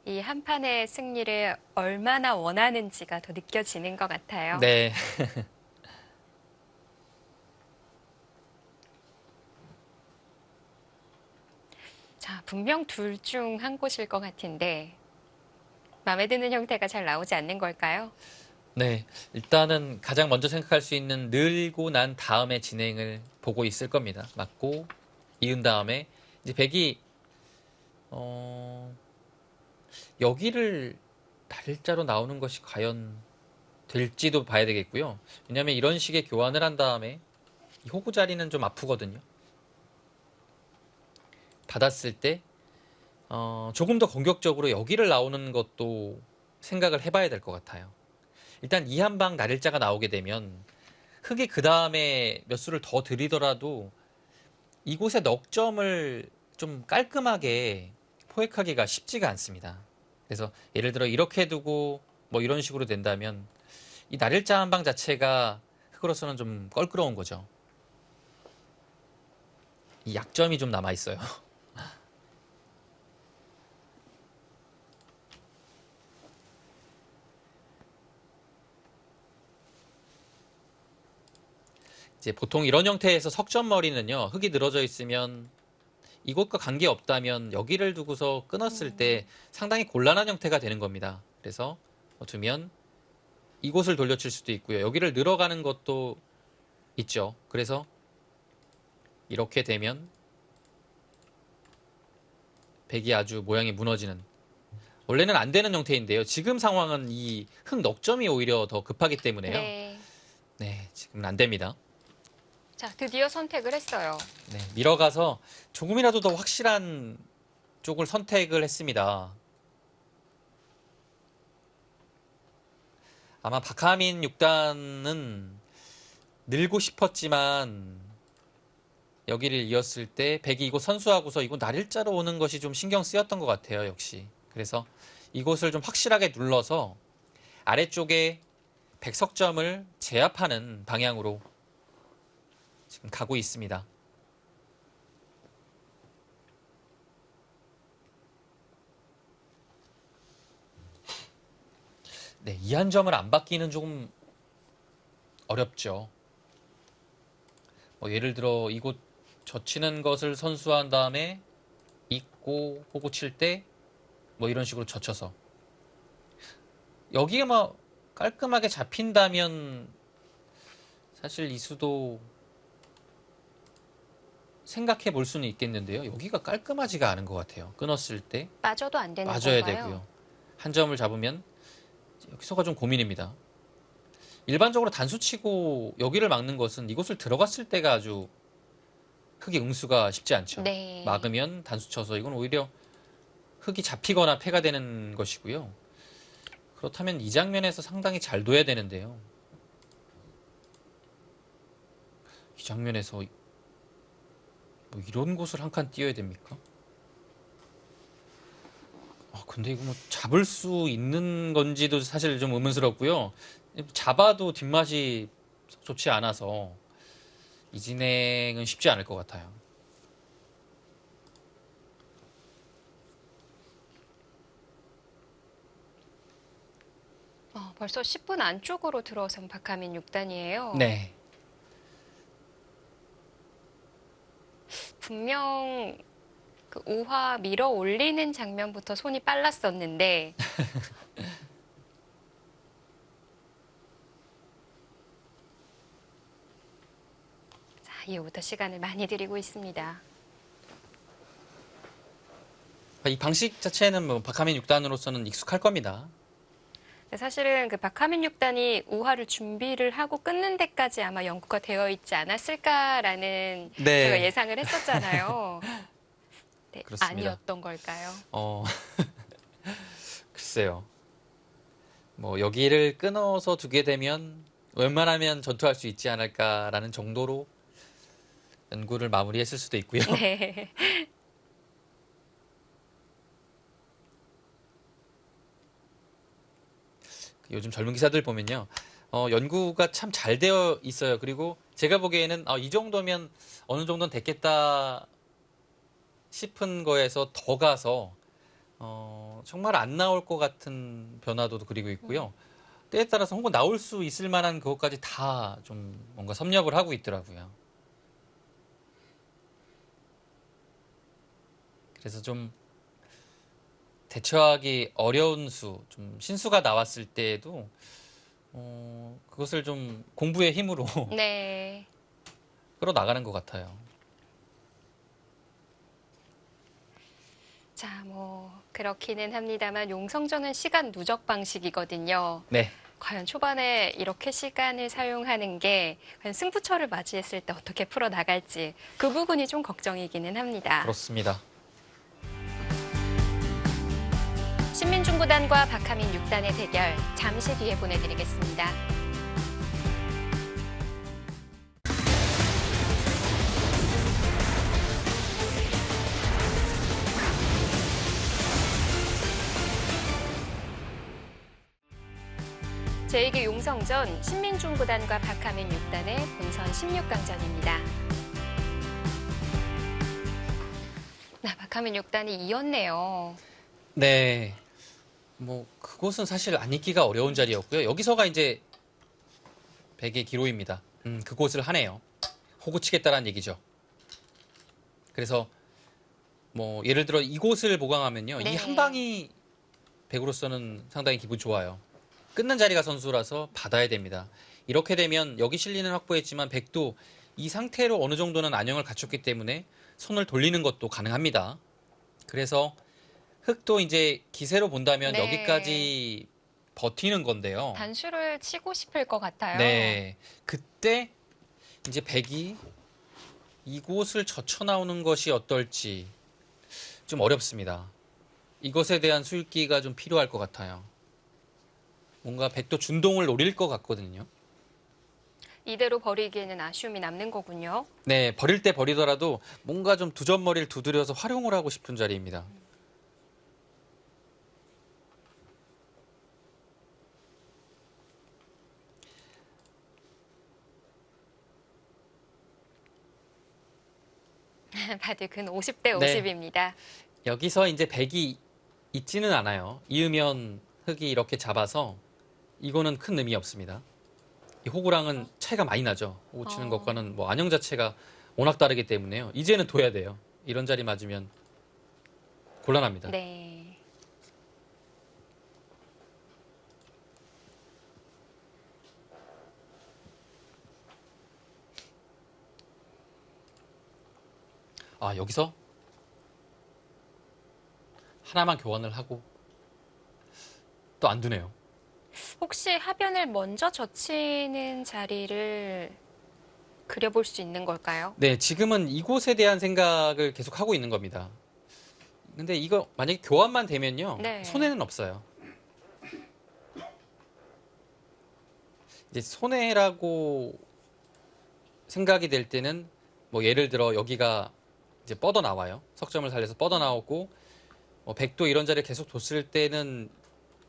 [SPEAKER 1] 이 한 판의 승리를 얼마나 원하는지가 더 느껴지는 것 같아요.
[SPEAKER 2] 네.
[SPEAKER 1] 자, 분명 둘 중 한 곳일 것 같은데 마음에 드는 형태가 잘 나오지 않는 걸까요?
[SPEAKER 2] 네. 일단은 가장 먼저 생각할 수 있는 늘고 난 다음에 진행을 보고 있을 겁니다. 맞고 이은 다음에 이제 백이 여기를 날짜로 나오는 것이 과연 될지도 봐야 되겠고요. 왜냐하면 이런 식의 교환을 한 다음에 이 호구 자리는 좀 아프거든요. 받았을 때 조금 더 공격적으로 여기를 나오는 것도 생각을 해봐야 될 것 같아요. 일단 이 한 방 날일자가 나오게 되면 흑이 그 다음에 몇 수를 더 들이더라도 이곳의 넉점을 좀 깔끔하게 포획하기가 쉽지가 않습니다. 그래서 예를 들어 이렇게 두고 뭐 이런 식으로 된다면 이 날일자 한 방 자체가 흑으로서는 좀 껄끄러운 거죠. 이 약점이 좀 남아 있어요. 이제 보통 이런 형태에서 석점머리는요, 흙이 늘어져 있으면 이것과 관계없다면 여기를 두고서 끊었을 때 상당히 곤란한 형태가 되는 겁니다. 그래서 두면 이곳을 돌려칠 수도 있고요. 여기를 늘어가는 것도 있죠. 그래서 이렇게 되면 백이 아주 모양이 무너지는, 원래는 안 되는 형태인데요. 지금 상황은 이 흙 넉점이 오히려 더 급하기 때문에요.
[SPEAKER 1] 네.
[SPEAKER 2] 네, 지금은 안 됩니다.
[SPEAKER 1] 자, 드디어 선택을 했어요.
[SPEAKER 2] 네, 밀어가서 조금이라도 더 확실한 쪽을 선택을 했습니다. 아마 박하민 6단은 늘고 싶었지만 여기를 이었을 때 백이 이곳 선수하고서 이곳 날일자로 오는 것이 좀 신경 쓰였던 것 같아요. 역시. 그래서 이곳을 좀 확실하게 눌러서 아래쪽에 백석점을 제압하는 방향으로 지금 가고 있습니다. 네, 이 한 점을 안 받기는 조금 어렵죠. 뭐 예를 들어 이곳 젖히는 것을 선수한 다음에 있고 호구 칠 때 뭐 이런 식으로 젖혀서 여기에 뭐 깔끔하게 잡힌다면 사실 이 수도 생각해 볼 수는 있겠는데요. 여기가 깔끔하지가 않은 것 같아요. 끊었을 때
[SPEAKER 1] 빠져도 안 되는
[SPEAKER 2] 맞아야
[SPEAKER 1] 건가요?
[SPEAKER 2] 되고요. 한 점을 잡으면 여기서가 좀 고민입니다. 일반적으로 단수 치고 여기를 막는 것은 이곳을 들어갔을 때가 아주 흙이 응수가 쉽지 않죠.
[SPEAKER 1] 네.
[SPEAKER 2] 막으면 단수 쳐서 이건 오히려 흙이 잡히거나 패가 되는 것이고요. 그렇다면 이 장면에서 상당히 잘 둬야 되는데요. 이 장면에서 뭐 이런 곳을 한 칸 띄어야 됩니까? 근데 이거 뭐 잡을 수 있는 건지도 사실 좀 의문스럽고요. 잡아도 뒷맛이 좋지 않아서 이 진행은 쉽지 않을 것 같아요.
[SPEAKER 1] 벌써 10분 안쪽으로 들어선 박하민 6단이에요.
[SPEAKER 2] 네.
[SPEAKER 1] 분명 그 5화 밀어 올리는 장면부터 손이 빨랐었는데 자, 이후부터 시간을 많이 들이고 있습니다.
[SPEAKER 2] 이 방식 자체는 뭐 박하민 6단으로서는 익숙할 겁니다.
[SPEAKER 1] 사실은 그 박하민 6단이 5화를 준비를 하고 끊는 데까지 아마 연구가 되어 있지 않았을까라는
[SPEAKER 2] 네.
[SPEAKER 1] 제가 예상을 했었잖아요. 네,
[SPEAKER 2] 그렇습니다.
[SPEAKER 1] 아니었던 걸까요?
[SPEAKER 2] 글쎄요. 뭐 여기를 끊어서 두게 되면 웬만하면 전투할 수 있지 않을까라는 정도로 연구를 마무리했을 수도 있고요.
[SPEAKER 1] 네.
[SPEAKER 2] 요즘 젊은 기사들 보면요. 연구가 참 잘 되어 있어요. 그리고 제가 보기에는 이 정도면 어느 정도는 됐겠다 싶은 거에서 더 가서 정말 안 나올 것 같은 변화도 그리고 있고요. 때에 따라서 혹은 나올 수 있을 만한 그것까지 다 좀 뭔가 섭렵을 하고 있더라고요. 그래서 좀 대처하기 어려운 수, 좀 신수가 나왔을 때에도 그것을 좀 공부의 힘으로
[SPEAKER 1] 네.
[SPEAKER 2] 끌어나가는 것 같아요.
[SPEAKER 1] 자, 뭐 그렇기는 합니다만 용성전은 시간 누적 방식이거든요.
[SPEAKER 2] 네,
[SPEAKER 1] 과연 초반에 이렇게 시간을 사용하는 게 과연 승부처를 맞이했을 때 어떻게 풀어 나갈지 그 부분이 좀 걱정이기는 합니다.
[SPEAKER 2] 그렇습니다.
[SPEAKER 1] 신민중구단과 박하민 6단의 대결 잠시 뒤에 보내드리겠습니다. 제2기 용성전 신민중구단과 박하민 6단의 본선 16강전입니다. 박하민 6단이 이겼네요.
[SPEAKER 2] 네, 뭐 그곳은 사실 안 있기가 어려운 자리였고요. 여기서가 이제 백의 기로입니다. 그곳을 하네요. 호구 치겠다라는 얘기죠. 그래서 뭐 예를 들어 이곳을 보강하면요.
[SPEAKER 1] 네.
[SPEAKER 2] 이 한 방이 백으로서는 상당히 기분 좋아요. 끊는 자리가 선수라서 받아야 됩니다. 이렇게 되면 여기 실리는 확보했지만 백도 이 상태로 어느 정도는 안정을 갖췄기 때문에 손을 돌리는 것도 가능합니다. 그래서 흑도 이제 기세로 본다면
[SPEAKER 1] 네.
[SPEAKER 2] 여기까지 버티는 건데요.
[SPEAKER 1] 단수를 치고 싶을 것 같아요.
[SPEAKER 2] 네, 그때 이제 백이 이곳을 젖혀 나오는 것이 어떨지 좀 어렵습니다. 이것에 대한 수익기가 좀 필요할 것 같아요. 뭔가 백도 준동을 노릴 것 같거든요.
[SPEAKER 1] 이대로 버리기에는 아쉬움이 남는 거군요.
[SPEAKER 2] 네, 버릴 때 버리더라도 뭔가 좀 두점머리를 두드려서 활용을 하고 싶은 자리입니다.
[SPEAKER 1] 바둑은 50대
[SPEAKER 2] 네.
[SPEAKER 1] 50입니다.
[SPEAKER 2] 여기서 이제 백이 있지는 않아요. 이으면 흑이 이렇게 잡아서 이거는 큰 의미 없습니다. 이 호구랑은 차이가 많이 나죠. 호구 치는 것과는 뭐 안형 자체가 워낙 다르기 때문에요. 이제는 둬야 돼요. 이런 자리 맞으면 곤란합니다.
[SPEAKER 1] 네.
[SPEAKER 2] 아, 여기서 하나만 교환을 하고 또 안 두네요.
[SPEAKER 1] 혹시 하변을 먼저 젖히는 자리를 그려볼 수 있는 걸까요?
[SPEAKER 2] 네, 지금은 이곳에 대한 생각을 계속 하고 있는 겁니다. 근데 이거 만약에 교환만 되면요.
[SPEAKER 1] 네.
[SPEAKER 2] 손해는 없어요. 이제 손해라고 생각이 될 때는 뭐 예를 들어 여기가 이제 뻗어 나와요. 석점을 살려서 뻗어 나오고 뭐 백도 이런 자리를 계속 뒀을 때는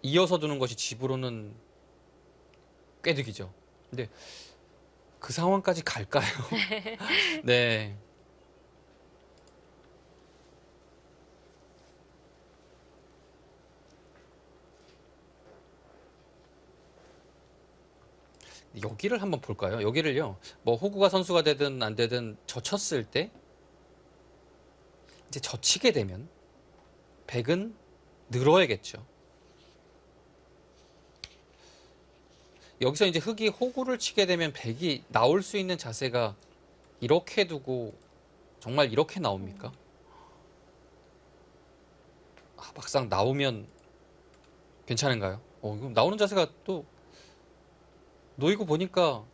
[SPEAKER 2] 이어서 두는 것이 집으로는 꾀득이죠. 근데 그 상황까지 갈까요? 네. 여기를 한번 볼까요? 여기를요. 뭐 호구가 선수가 되든 안 되든 젖혔을 때 이제 젖히게 되면 백은 늘어야겠죠. 여기서 이제 흑이 호구를 치게 되면 백이 나올 수 있는 자세가 이렇게 두고 정말 이렇게 나옵니까? 아, 막상 나오면 괜찮은가요? 이거 나오는 자세가 또 놓이고 보니까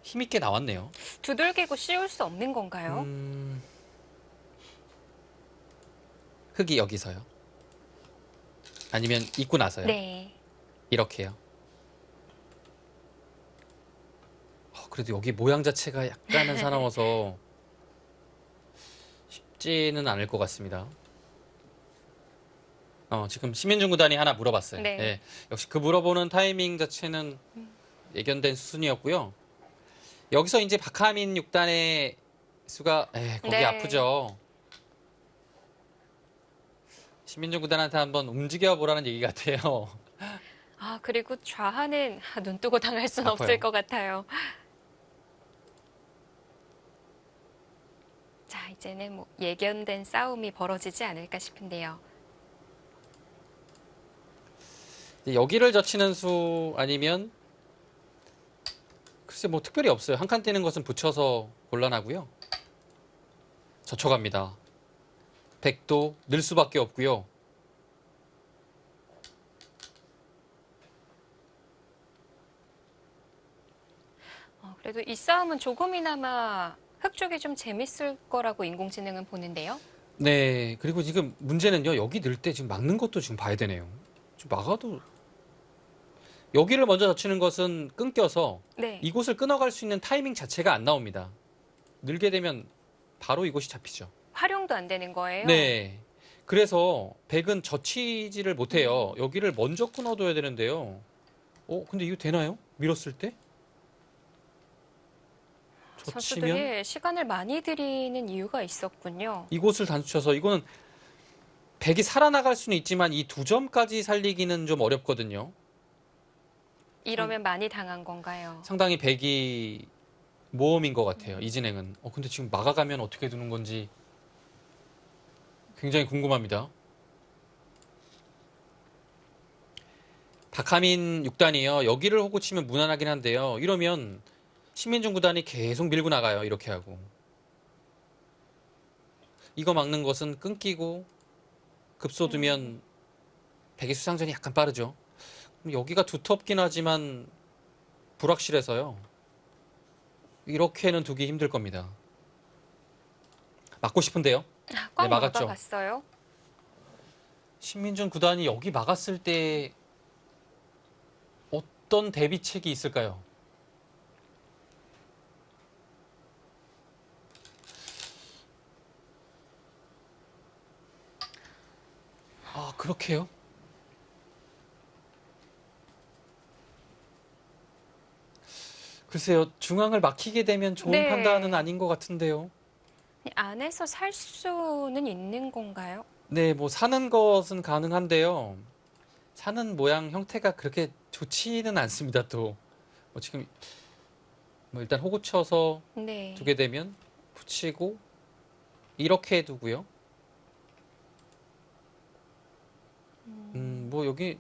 [SPEAKER 2] 힘있게 나왔네요.
[SPEAKER 1] 두들기고 씌울 수 없는 건가요?
[SPEAKER 2] 흑이 여기서요. 아니면 입고 나서요.
[SPEAKER 1] 네.
[SPEAKER 2] 이렇게요. 그래도 여기 모양 자체가 약간은 사나워서 쉽지는 않을 것 같습니다. 지금 심인중 구단이 하나 물어봤어요.
[SPEAKER 1] 네.
[SPEAKER 2] 예, 역시 그 물어보는 타이밍 자체는 예견된 수순이었고요. 여기서 이제 박하민 6단의 수가 거기
[SPEAKER 1] 네.
[SPEAKER 2] 아프죠. 심인중 구단한테 한번 움직여 보라는 얘기 같아요.
[SPEAKER 1] 아, 그리고 좌하는 눈 뜨고 당할 수는
[SPEAKER 2] 아파요.
[SPEAKER 1] 없을 것 같아요. 자, 이제는 뭐 예견된 싸움이 벌어지지 않을까 싶은데요.
[SPEAKER 2] 여기를 젖히는 수 아니면 글쎄 뭐 특별히 없어요. 한 칸 띄는 것은 붙여서 곤란하고요. 젖혀갑니다. 백도 늘 수밖에 없고요.
[SPEAKER 1] 그래도 이 싸움은 조금이나마 흑 쪽이 좀 재밌을 거라고 인공지능은 보는데요.
[SPEAKER 2] 네, 그리고 지금 문제는요. 여기 넣을 때 지금 막는 것도 지금 봐야 되네요. 지금 막아도 여기를 먼저 젖히는 것은 끊겨서
[SPEAKER 1] 네.
[SPEAKER 2] 이곳을 끊어갈 수 있는 타이밍 자체가 안 나옵니다. 늘게 되면 바로 이곳이 잡히죠.
[SPEAKER 1] 활용도 안 되는 거예요.
[SPEAKER 2] 네. 그래서 백은 젖히지를 못해요. 여기를 먼저 끊어둬야 되는데요. 근데 이거 되나요? 밀었을 때? 젖히면
[SPEAKER 1] 선수들이 시간을 많이 들이는 이유가 있었군요.
[SPEAKER 2] 이곳을 단수쳐서 이거는 백이 살아나갈 수는 있지만 이 두 점까지 살리기는 좀 어렵거든요.
[SPEAKER 1] 이러면 많이 당한 건가요?
[SPEAKER 2] 상당히 백이 모험인 것 같아요. 이 진행은. 근데 지금 막아가면 어떻게 두는 건지 굉장히 궁금합니다. 박하민 6단이요. 여기를 호구 치면 무난하긴 한데요. 이러면 신민중 구단이 계속 밀고 나가요. 이렇게 하고. 이거 막는 것은 끊기고 급소두면 백의 수상전이 약간 빠르죠. 여기가 두텁긴 하지만 불확실해서요. 이렇게는 두기 힘들 겁니다. 막고 싶은데요.
[SPEAKER 1] 꽉
[SPEAKER 2] 네, 막았죠.
[SPEAKER 1] 막아갔어요.
[SPEAKER 2] 신민준 구단이 여기 막았을 때 어떤 대비책이 있을까요? 아, 그렇게요? 글쎄요, 중앙을 막히게 되면 좋은
[SPEAKER 1] 네.
[SPEAKER 2] 판단은 아닌 것 같은데요.
[SPEAKER 1] 안에서 살 수는 있는 건가요?
[SPEAKER 2] 네, 뭐 사는 것은 가능한데요. 사는 모양 형태가 그렇게 좋지는 않습니다. 또 지금 일단 호구 쳐서
[SPEAKER 1] 네.
[SPEAKER 2] 두게 되면 붙이고 이렇게 두고요. 뭐 여기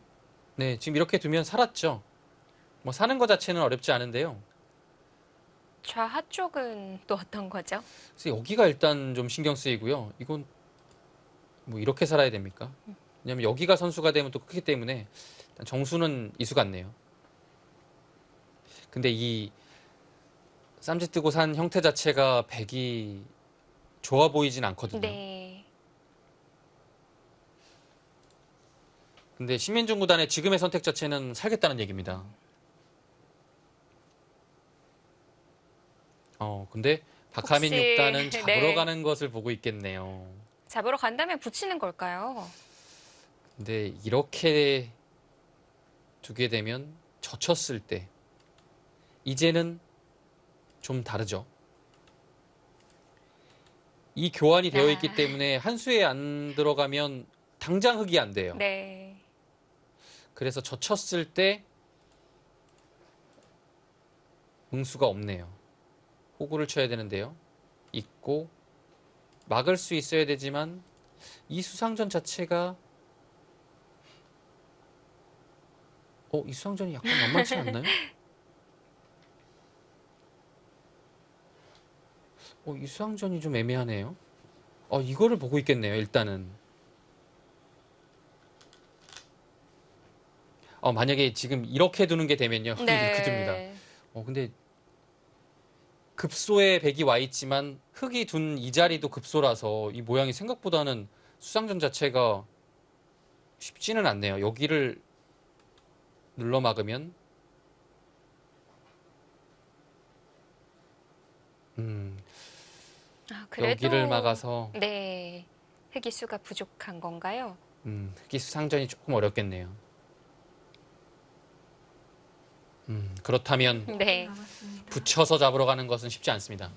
[SPEAKER 2] 네 지금 이렇게 두면 살았죠. 뭐 사는 것 자체는 어렵지 않은데요.
[SPEAKER 1] 좌하 쪽은 또 어떤 거죠?
[SPEAKER 2] 그래서 여기가 일단 좀 신경 쓰이고요. 이건 뭐 이렇게 살아야 됩니까? 왜냐면 여기가 선수가 되면 또 크기 때문에 일단 정수는 이수 같네요. 근데 이 쌈짓 뜨고 산 형태 자체가 백이 좋아 보이진 않거든요.
[SPEAKER 1] 네.
[SPEAKER 2] 근데 신민중 구단의 지금의 선택 자체는 살겠다는 얘기입니다. 근데 박하민
[SPEAKER 1] 혹시-
[SPEAKER 2] 6단은 잡으러
[SPEAKER 1] 네.
[SPEAKER 2] 가는 것을 보고 있겠네요.
[SPEAKER 1] 잡으러 간다면 붙이는 걸까요?
[SPEAKER 2] 근데 이렇게 두게 되면 젖혔을 때 이제는 좀 다르죠. 이 교환이 되어 있기 때문에 한 수에 안 들어가면 당장 흙이 안 돼요.
[SPEAKER 1] 네.
[SPEAKER 2] 그래서 젖혔을 때 응수가 없네요. 호구를 쳐야 되는데요. 있고 막을 수 있어야 되지만 이 수상전 자체가 이 수상전이 약간 만만치 않나요? 이 수상전이 좀 애매하네요. 이거를 보고 있겠네요. 일단은 만약에 지금 이렇게 두는 게 되면요. 흙이 이렇게 둡니다. 근데 급소에 백이 와 있지만 흙이 둔 이 자리도 급소라서 이 모양이 생각보다는 수상전 자체가 쉽지는 않네요. 여기를 눌러 막으면
[SPEAKER 1] 그래도
[SPEAKER 2] 여기를 막아서
[SPEAKER 1] 네. 흑이 수가 부족한 건가요?
[SPEAKER 2] 흑이 수상전이 조금 어렵겠네요. 그렇다면
[SPEAKER 1] 네.
[SPEAKER 2] 붙여서 잡으러 가는 것은 쉽지 않습니다.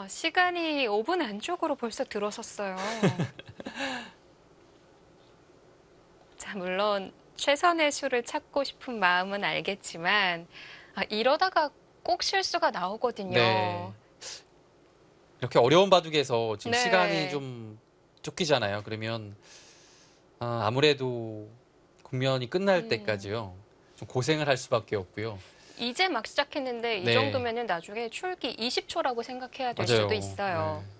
[SPEAKER 1] 시간이 5분 안쪽으로 벌써 들어섰어요. 자, 물론 최선의 수를 찾고 싶은 마음은 알겠지만 이러다가 꼭 실수가 나오거든요.
[SPEAKER 2] 네. 이렇게 어려운 바둑에서 지금
[SPEAKER 1] 네.
[SPEAKER 2] 시간이 좀 쫓기잖아요. 그러면 아무래도 국면이 끝날 때까지요. 좀 고생을 할 수밖에 없고요.
[SPEAKER 1] 이제 막 시작했는데 이
[SPEAKER 2] 네.
[SPEAKER 1] 정도면은 나중에 출기 20초라고 생각해야 될
[SPEAKER 2] 맞아요.
[SPEAKER 1] 수도 있어요.
[SPEAKER 2] 네.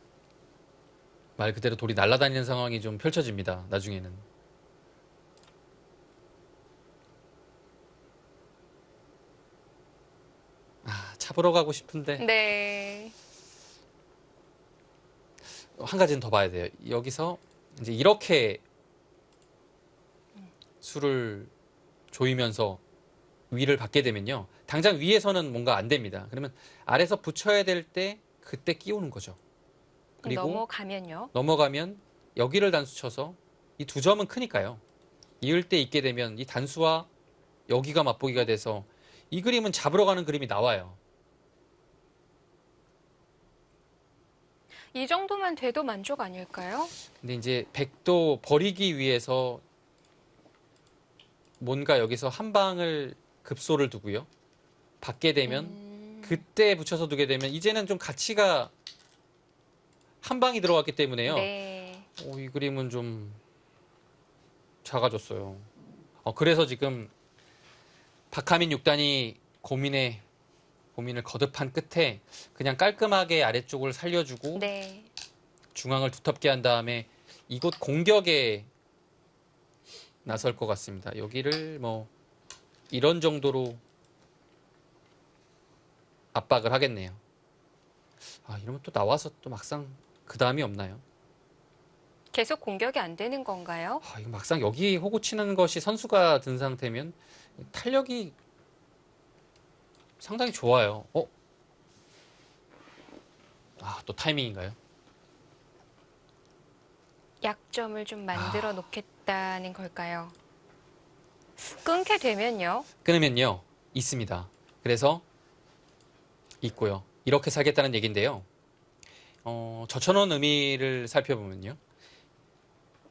[SPEAKER 2] 말 그대로 돌이 날아다니는 상황이 좀 펼쳐집니다. 나중에는. 잡으러 가고 싶은데
[SPEAKER 1] 네.
[SPEAKER 2] 한 가지는 더 봐야 돼요. 여기서 이제 이렇게 수를 조이면서 위를 받게 되면요. 당장 위에서는 뭔가 안 됩니다. 그러면 아래서 붙여야 될 때 그때 끼우는 거죠. 그리고
[SPEAKER 1] 넘어가면요.
[SPEAKER 2] 넘어가면 여기를 단수 쳐서 이 두 점은 크니까요. 이을 때 있게 되면 이 단수와 여기가 맞보기가 돼서 이 그림은 잡으러 가는 그림이 나와요.
[SPEAKER 1] 이 정도면 돼도 만족 아닐까요?
[SPEAKER 2] 근데 이제 백도 버리기 위해서 뭔가 여기서 한 방을 급소를 두고요. 받게 되면 그때 붙여서 두게 되면 이제는 좀 가치가 한 방이 들어갔기 때문에요.
[SPEAKER 1] 네.
[SPEAKER 2] 이 그림은 좀 작아졌어요. 그래서 지금 박하민 6단이 고민을 거듭한 끝에 그냥 깔끔하게 아래쪽을 살려주고
[SPEAKER 1] 네.
[SPEAKER 2] 중앙을 두텁게 한 다음에 이곳 공격에 나설 것 같습니다. 여기를 뭐 이런 정도로 압박을 하겠네요. 이러면 또 나와서 또 막상 그 다음이 없나요?
[SPEAKER 1] 계속 공격이 안 되는 건가요?
[SPEAKER 2] 이거 막상 여기 호구 치는 것이 선수가 든 상태면 탄력이 상당히 좋아요. 또 타이밍인가요?
[SPEAKER 1] 약점을 좀 만들어 놓겠다는 걸까요? 끊게 되면요.
[SPEAKER 2] 끊으면요. 있습니다. 그래서 있고요. 이렇게 살겠다는 얘기인데요. 저천원 의미를 살펴보면요.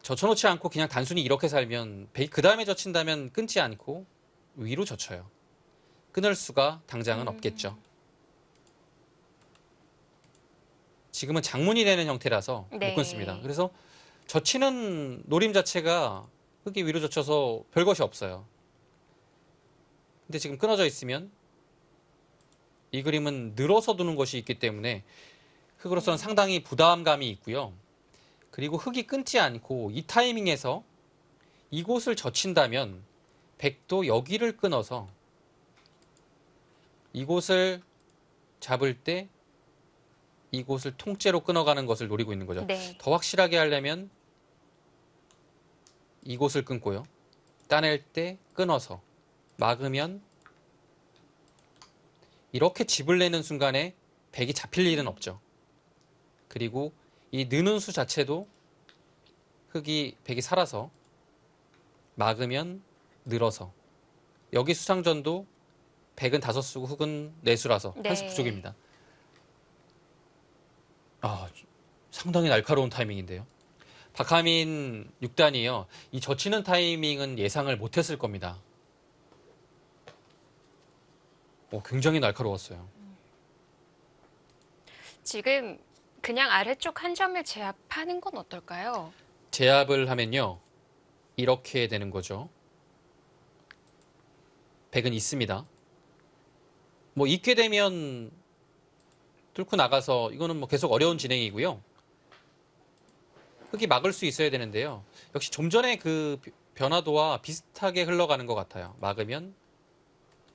[SPEAKER 2] 젖혀놓지 않고 그냥 단순히 이렇게 살면 그 다음에 젖힌다면 끊지 않고 위로 젖혀요. 끊을 수가 당장은 없겠죠. 지금은 장문이 되는 형태라서
[SPEAKER 1] 네.
[SPEAKER 2] 못 끊습니다. 그래서 젖히는 노림 자체가 흙이 위로 젖혀서 별것이 없어요. 근데 지금 끊어져 있으면 이 그림은 늘어서 두는 것이 있기 때문에 흙으로서는 상당히 부담감이 있고요. 그리고 흙이 끊지 않고 이 타이밍에서 이곳을 젖힌다면 백도 여기를 끊어서 이곳을 잡을 때 이곳을 통째로 끊어가는 것을 노리고 있는 거죠.
[SPEAKER 1] 네.
[SPEAKER 2] 더 확실하게 하려면 이곳을 끊고요. 따낼 때 끊어서 막으면 이렇게 집을 내는 순간에 백이 잡힐 일은 없죠. 그리고 이 느는 수 자체도 백이 살아서 막으면 늘어서 여기 수상전도 백은 5수고 흙은 4수라서
[SPEAKER 1] 네.
[SPEAKER 2] 1수 부족입니다. 상당히 날카로운 타이밍인데요. 박하민 6단이요. 이 젖히는 타이밍은 예상을 못했을 겁니다. 굉장히 날카로웠어요.
[SPEAKER 1] 지금 그냥 아래쪽 한 점을 제압하는 건 어떨까요?
[SPEAKER 2] 제압을 하면요. 이렇게 되는 거죠. 백은 있습니다. 있게 되면 뚫고 나가서 이거는 계속 어려운 진행이고요. 흙이 막을 수 있어야 되는데요. 역시 좀 전에 그 변화도와 비슷하게 흘러가는 것 같아요. 막으면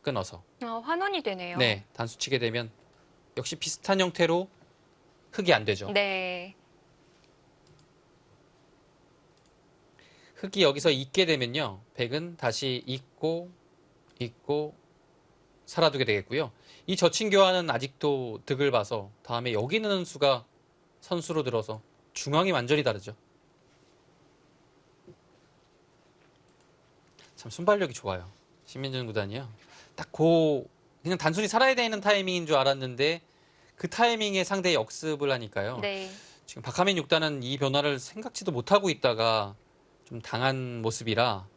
[SPEAKER 2] 끊어서.
[SPEAKER 1] 환원이 되네요.
[SPEAKER 2] 네, 단수 치게 되면 역시 비슷한 형태로 흙이 안 되죠.
[SPEAKER 1] 네.
[SPEAKER 2] 흙이 여기서 있게 되면요. 백은 다시 있고 살아두게 되겠고요. 이 젖힌 교환은 아직도 득을 봐서 다음에 여기 있는 수가 선수로 들어서 중앙이 완전히 다르죠. 참 순발력이 좋아요. 신민준 구단이요. 딱 그냥 단순히 살아야 되는 타이밍인 줄 알았는데 그 타이밍에 상대의 역습을 하니까요.
[SPEAKER 1] 네.
[SPEAKER 2] 지금 박하민 6단은 이 변화를 생각지도 못하고 있다가 좀 당한 모습이라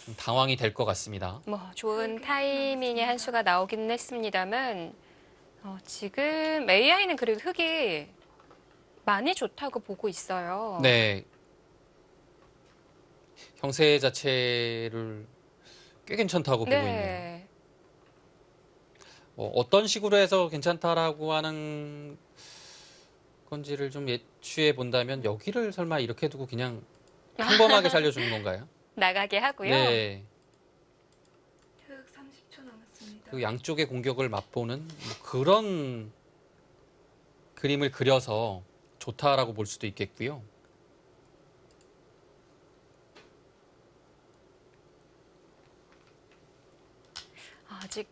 [SPEAKER 2] 좀 당황이 될 것 같습니다.
[SPEAKER 1] 좋은 타이밍에 한 수가 나오기는 했습니다만 지금 AI는 그래도 흙이 많이 좋다고 보고 있어요.
[SPEAKER 2] 네. 형세 자체를 꽤 괜찮다고 보고 있네요.
[SPEAKER 1] 네.
[SPEAKER 2] 어떤 식으로 해서 괜찮다라고 하는 건지를 좀 예추해 본다면 여기를 설마 이렇게 두고 그냥 평범하게 살려주는 건가요?
[SPEAKER 1] 나가게 하고요.
[SPEAKER 2] 네.
[SPEAKER 3] 흙 30초 남았습니다.
[SPEAKER 2] 그 양쪽의 공격을 맛보는 그런 그림을 그려서 좋다라고 볼 수도 있겠고요.
[SPEAKER 1] 아직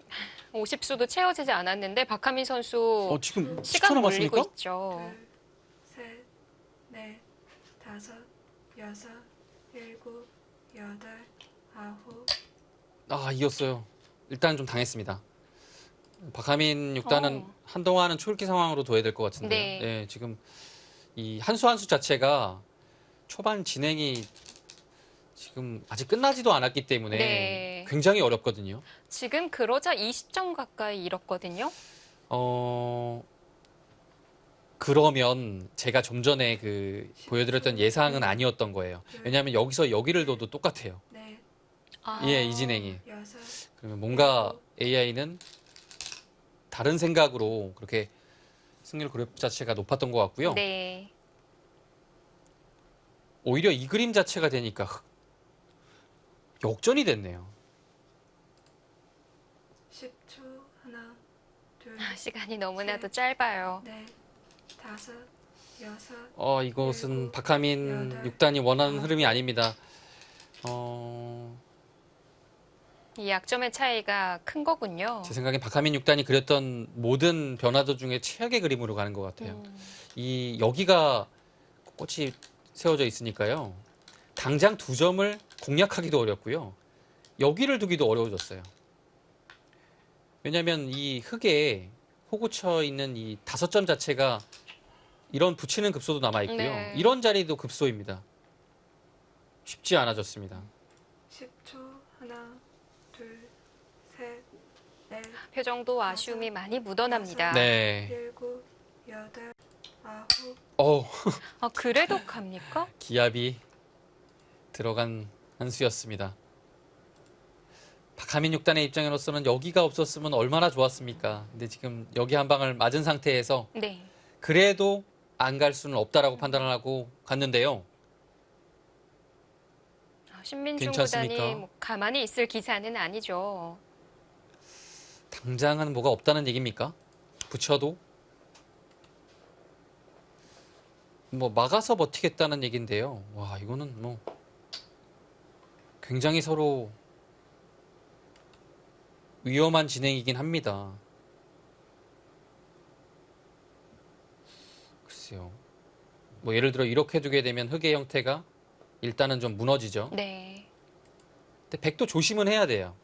[SPEAKER 1] 50수도 채워지지 않았는데 박하민 선수
[SPEAKER 2] 지금 10초
[SPEAKER 1] 시간
[SPEAKER 2] 남았습니까?
[SPEAKER 1] 몰리고 있죠.
[SPEAKER 3] 둘, 셋, 넷, 다섯, 여섯, 일곱, 여덟, 아홉.
[SPEAKER 2] 이겼어요. 일단 좀 당했습니다. 박하민 6단은 한동안은 초읽기 상황으로 둬야 될 것 같은데요.
[SPEAKER 1] 네.
[SPEAKER 2] 네, 지금 이 한 수 한 수 자체가 초반 진행이 지금 아직 끝나지도 않았기 때문에
[SPEAKER 1] 네.
[SPEAKER 2] 굉장히 어렵거든요.
[SPEAKER 1] 지금 그러자 20점 가까이 잃었거든요.
[SPEAKER 2] 그러면 제가 좀 전에 보여드렸던 예상은 아니었던 거예요. 왜냐하면 여기서 여기를 둬도 똑같아요.
[SPEAKER 3] 넷,
[SPEAKER 2] 예, 이 진행이.
[SPEAKER 3] 여섯,
[SPEAKER 2] 그러면 뭔가 AI는 다른 생각으로 그렇게 승률 그래프 자체가 높았던 것 같고요.
[SPEAKER 1] 네.
[SPEAKER 2] 오히려 이 그림 자체가 되니까 역전이 됐네요.
[SPEAKER 3] 10초. 하나, 둘,
[SPEAKER 1] 시간이 너무나도 짧아요.
[SPEAKER 3] 넷, 다섯, 여섯.
[SPEAKER 2] 이것은
[SPEAKER 3] 일곱,
[SPEAKER 2] 박하민
[SPEAKER 3] 여덟,
[SPEAKER 2] 6단이 원하는
[SPEAKER 3] 아홉.
[SPEAKER 2] 흐름이 아닙니다.
[SPEAKER 1] 이 약점의 차이가 큰 거군요.
[SPEAKER 2] 제 생각엔 박하민 6단이 그렸던 모든 변화도 중에 최악의 그림으로 가는 것 같아요. 여기가 꽃이 세워져 있으니까요. 당장 2점을 공략하기도 어렵고요. 여기를 두기도 어려워졌어요. 왜냐하면 이 흙에 호구쳐 있는 이 5점 자체가 이런 붙이는 급소도 남아있고요.
[SPEAKER 1] 네.
[SPEAKER 2] 이런 자리도 급소입니다. 쉽지 않아졌습니다.
[SPEAKER 3] 10초. 하나, 둘, 셋, 넷,
[SPEAKER 1] 표정도 아쉬움이 많이 묻어납니다.
[SPEAKER 2] 네.
[SPEAKER 3] 일곱, 여덟, 아홉,
[SPEAKER 1] 그래도 갑니까?
[SPEAKER 2] 기압이 들어간 한 수였습니다. 박하민 6단의 입장으로서는 여기가 없었으면 얼마나 좋았습니까? 근데 지금 여기 한 방을 맞은 상태에서
[SPEAKER 1] 네.
[SPEAKER 2] 그래도 안 갈 수는 없다라고 판단을 하고 갔는데요.
[SPEAKER 1] 신민중
[SPEAKER 2] 괜찮습니까?
[SPEAKER 1] 구단이 뭐 가만히 있을 기사는 아니죠.
[SPEAKER 2] 당장은 뭐가 없다는 얘기입니까? 붙여도 뭐 막아서 버티겠다는 얘기인데요. 와, 이거는 뭐 굉장히 서로 위험한 진행이긴 합니다. 글쎄요. 뭐 예를 들어 이렇게 두게 되면 흑의 형태가 일단은 좀 무너지죠.
[SPEAKER 1] 네.
[SPEAKER 2] 근데 백도 조심은 해야 돼요.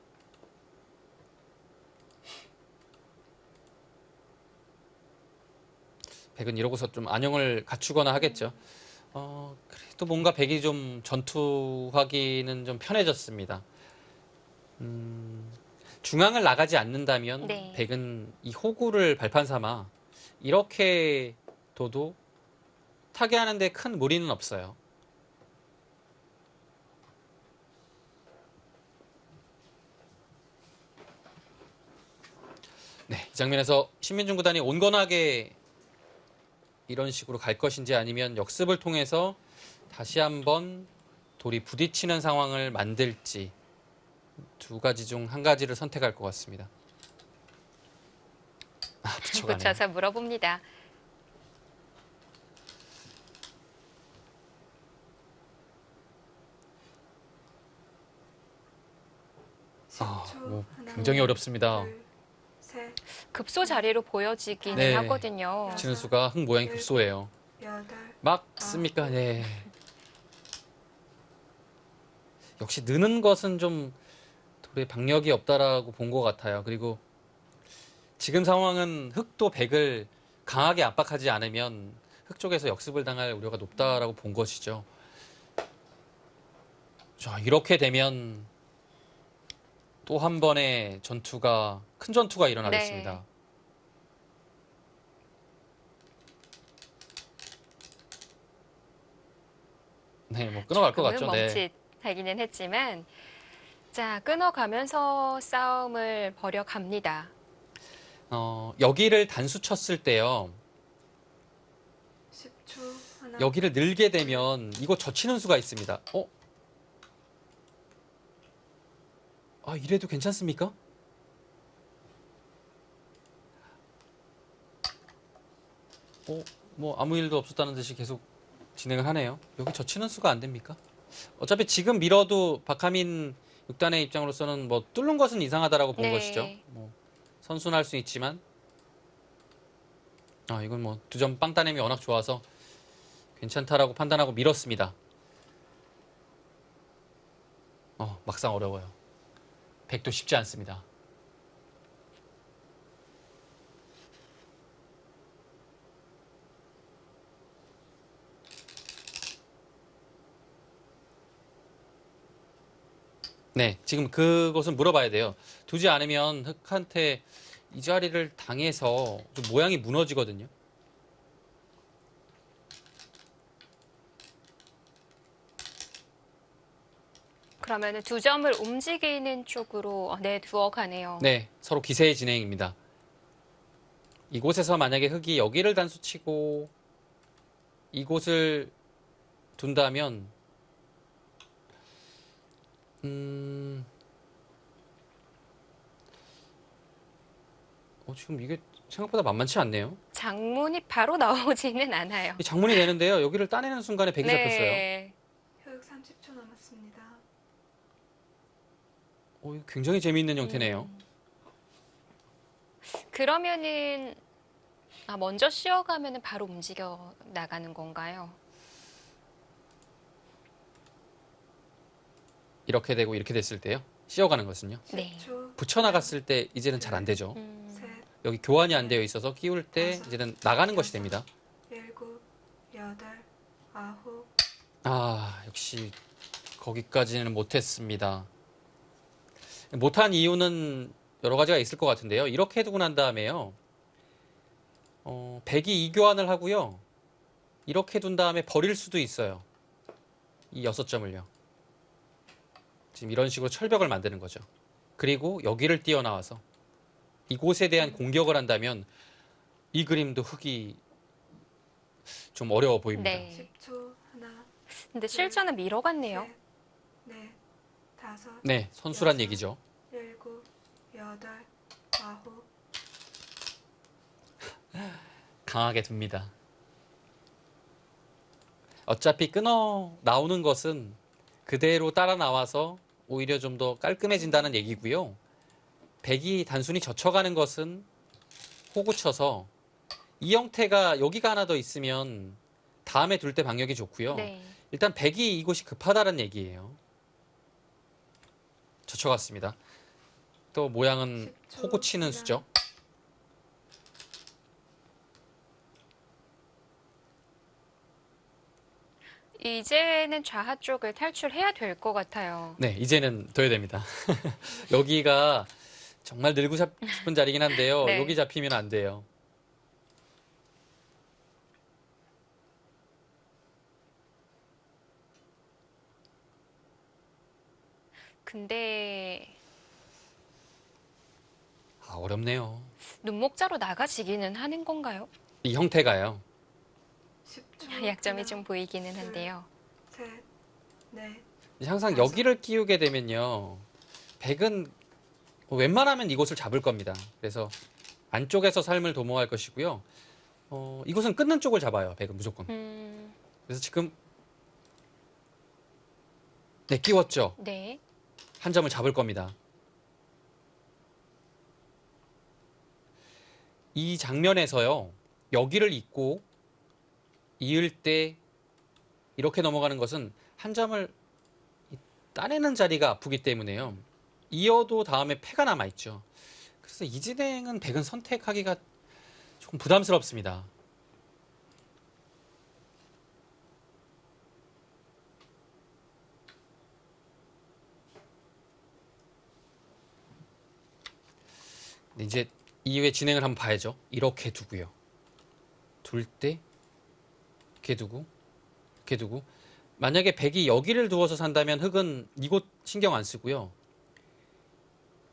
[SPEAKER 2] 백은 이러고서 좀 안형을 갖추거나 하겠죠. 그래도 뭔가 백이 좀 전투하기는 좀 편해졌습니다. 중앙을 나가지 않는다면
[SPEAKER 1] 네.
[SPEAKER 2] 백은 이 호구를 발판 삼아 이렇게 둬도 타개하는데 큰 무리는 없어요. 네, 이 장면에서 신민중 구단이 온건하게 이런 식으로 갈 것인지 아니면 역습을 통해서 다시 한번 돌이 부딪히는 상황을 만들지 두 가지 중 한 가지를 선택할 것 같습니다. 붙여가네요.
[SPEAKER 1] 붙여서 물어봅니다.
[SPEAKER 2] 뭐 굉장히 어렵습니다.
[SPEAKER 3] 둘, 셋,
[SPEAKER 1] 급소 자리로 보여지기는
[SPEAKER 2] 네.
[SPEAKER 1] 하거든요.
[SPEAKER 2] 붙이는 수가 흑 모양이 급소예요.
[SPEAKER 3] 여덟,
[SPEAKER 2] 막 씁니까? 네. 역시 느는 것은 좀 돌의 박력이 없다라고 본 것 같아요. 그리고 지금 상황은 흑도 백을 강하게 압박하지 않으면 흑 쪽에서 역습을 당할 우려가 높다라고 본 것이죠. 자, 이렇게 되면 또 한 번의 전투가, 큰 전투가 일어나겠습니다. 네, 뭐 끊어갈 것 같죠.
[SPEAKER 1] 조금은
[SPEAKER 2] 네.
[SPEAKER 1] 멈칫하기는 했지만 자, 끊어가면서 싸움을 벌여갑니다.
[SPEAKER 2] 여기를 단수 쳤을 때요.
[SPEAKER 3] 10초. 하나,
[SPEAKER 2] 여기를 늘게 되면 이거 젖히는 수가 있습니다. 이래도 괜찮습니까? 뭐 아무 일도 없었다는 듯이 계속 진행을 하네요. 여기 젖히는 수가 안 됩니까? 어차피 지금 밀어도 박하민 6단의 입장으로서는 뭐 뚫는 것은 이상하다라고 본
[SPEAKER 1] 네.
[SPEAKER 2] 것이죠. 뭐 선순할 수 있지만 이건 뭐 두 점 빵 따냄이 워낙 좋아서 괜찮다라고 판단하고 밀었습니다. 막상 어려워요. 백도 쉽지 않습니다. 네, 지금 그것은 물어봐야 돼요. 두지 않으면 흑한테 이 자리를 당해서 좀 모양이 무너지거든요.
[SPEAKER 1] 그러면 두 점을 움직이는 쪽으로 두어 가네요.
[SPEAKER 2] 네, 서로 기세의 진행입니다. 이곳에서 만약에 흑이 여기를 단수치고 이곳을 둔다면 지금 이게 생각보다 만만치 않네요.
[SPEAKER 1] 장문이 바로 나오지는 않아요.
[SPEAKER 2] 이 장문이 되는데요. 여기를 따내는 순간에 백이 잡혔어요.
[SPEAKER 1] 네.
[SPEAKER 3] 흑 30초 남았습니다.
[SPEAKER 2] 이거 굉장히 재미있는 형태네요.
[SPEAKER 1] 그러면은 먼저 씌어가면은 바로 움직여 나가는 건가요?
[SPEAKER 2] 이렇게 되고 이렇게 됐을 때요. 씌어가는 것은요.
[SPEAKER 1] 네.
[SPEAKER 3] 10초.
[SPEAKER 2] 붙여나갔을 때 이제는 잘 안 되죠.
[SPEAKER 3] 셋,
[SPEAKER 2] 여기 교환이 안 되어 있어서 끼울 때
[SPEAKER 3] 다섯,
[SPEAKER 2] 이제는 나가는 것이 됩니다.
[SPEAKER 3] 일곱, 여덟, 아홉,
[SPEAKER 2] 아, 역시 거기까지는 못했습니다. 못한 이유는 여러 가지가 있을 것 같은데요. 이렇게 두고 난 다음에요. 백이 이교환을 하고요. 이렇게 둔 다음에 버릴 수도 있어요. 이 6점을요. 지금 이런 식으로 철벽을 만드는 거죠. 그리고 여기를 뛰어나와서 이곳에 대한 공격을 한다면 이 그림도 흙이 좀 어려워 보입니다.
[SPEAKER 1] 네.
[SPEAKER 3] 10초, 하나,
[SPEAKER 1] 근데 실전은 밀어갔네요.
[SPEAKER 3] 셋, 넷, 다섯,
[SPEAKER 2] 네, 선수란
[SPEAKER 3] 여섯,
[SPEAKER 2] 얘기죠.
[SPEAKER 3] 일곱, 여덟, 아홉,
[SPEAKER 2] 강하게 둡니다. 어차피 끊어 나오는 것은 그대로 따라 나와서 오히려 좀 더 깔끔해진다는 얘기고요. 백이 단순히 젖혀가는 것은 호구 쳐서 이 형태가 여기가 하나 더 있으면 다음에 둘 때 방역이 좋고요.
[SPEAKER 1] 네.
[SPEAKER 2] 일단 백이 이곳이 급하다는 얘기예요. 젖혀갔습니다. 또 모양은
[SPEAKER 3] 10초
[SPEAKER 2] 호구 치는
[SPEAKER 3] 지나.
[SPEAKER 2] 수죠.
[SPEAKER 1] 이제는 좌하 쪽을 탈출해야 될 것 같아요.
[SPEAKER 2] 네, 이제는 둬야 됩니다. 여기가 정말 늘고 싶은 자리긴 한데요.
[SPEAKER 1] 네.
[SPEAKER 2] 여기 잡히면 안 돼요.
[SPEAKER 1] 근데
[SPEAKER 2] 아, 어렵네요.
[SPEAKER 1] 눈목자로 나가지기는 하는 건가요?
[SPEAKER 2] 이 형태가요.
[SPEAKER 3] 10초,
[SPEAKER 1] 약점이
[SPEAKER 3] 하나,
[SPEAKER 1] 좀 보이기는 한데요.
[SPEAKER 3] 셋, 넷,
[SPEAKER 2] 항상
[SPEAKER 3] 맞아.
[SPEAKER 2] 여기를 끼우게 되면요. 백은 웬만하면 이곳을 잡을 겁니다. 그래서 안쪽에서 삶을 도모할 것이고요. 이곳은 끊는 쪽을 잡아요. 백은 무조건. 그래서 지금 네, 끼웠죠.
[SPEAKER 1] 네.
[SPEAKER 2] 한 점을 잡을 겁니다. 이 장면에서요. 여기를 잇고 이을 때 이렇게 넘어가는 것은 한 점을 따내는 자리가 아프기 때문에요. 이어도 다음에 패가 남아있죠. 그래서 이 진행은 백은 선택하기가 조금 부담스럽습니다. 근데 이제 이후에 진행을 한번 봐야죠. 이렇게 두고요. 둘 때 이렇게 두고 이렇게 두고 만약에 백이 여기를 두어서 산다면 흑은 이곳 신경 안 쓰고요.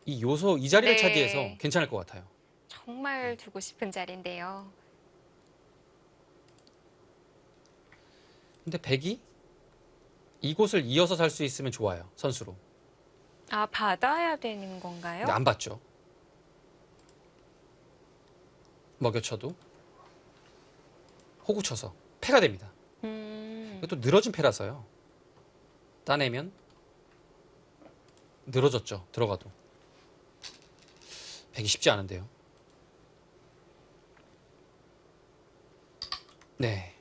[SPEAKER 2] 이 요소 이 자리를
[SPEAKER 1] 네.
[SPEAKER 2] 차지해서 괜찮을 것 같아요.
[SPEAKER 1] 정말 두고 싶은 자리인데요.
[SPEAKER 2] 근데 백이 이곳을 이어서 살 수 있으면 좋아요. 선수로.
[SPEAKER 1] 아, 받아야 되는 건가요?
[SPEAKER 2] 근데 안 받죠. 먹여쳐도 호구 쳐서 패가 됩니다. 이것도 늘어진 패라서요. 따내면 늘어졌죠. 들어가도. 백이 쉽지 않은데요. 네.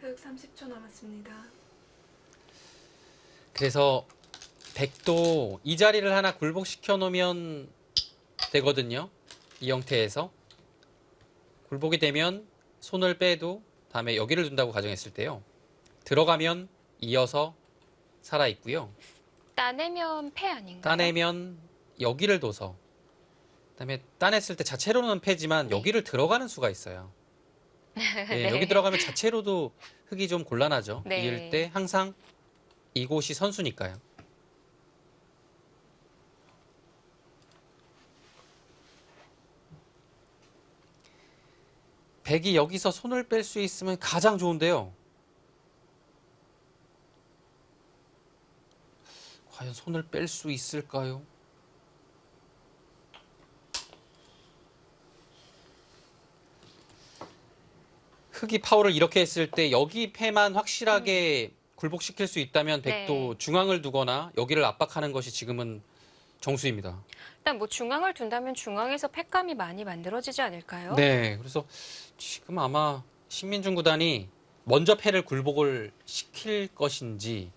[SPEAKER 3] 흑 30초 남았습니다.
[SPEAKER 2] 그래서 백도 이 자리를 하나 굴복시켜 놓으면 되거든요. 이 형태에서. 굴복이 되면 손을 빼도 다음에 여기를 둔다고 가정했을 때요. 들어가면 이어서 살아있고요.
[SPEAKER 1] 따내면 패 아닌가요?
[SPEAKER 2] 따내면 여기를 둬서 그다음에 따냈을 때 자체로는 패지만
[SPEAKER 1] 네.
[SPEAKER 2] 여기를 들어가는 수가 있어요. 네,
[SPEAKER 1] 네.
[SPEAKER 2] 여기 들어가면 자체로도 흙이 좀 곤란하죠.
[SPEAKER 1] 네.
[SPEAKER 2] 이을 때 항상 이곳이 선수니까요. 백이 여기서 손을 뺄 수 있으면 가장 좋은데요. 과연 손을 뺄 수 있을까요? 흑이 파워를 이렇게 했을 때 여기 패만 확실하게 굴복시킬 수 있다면 백도
[SPEAKER 1] 네.
[SPEAKER 2] 중앙을 두거나 여기를 압박하는 것이 지금은 정수입니다.
[SPEAKER 1] 일단 뭐 중앙을 둔다면 중앙에서 패감이 많이 만들어지지 않을까요?
[SPEAKER 2] 네, 그래서 지금 아마 신민중 구단이 먼저 패를 굴복을 시킬 것인지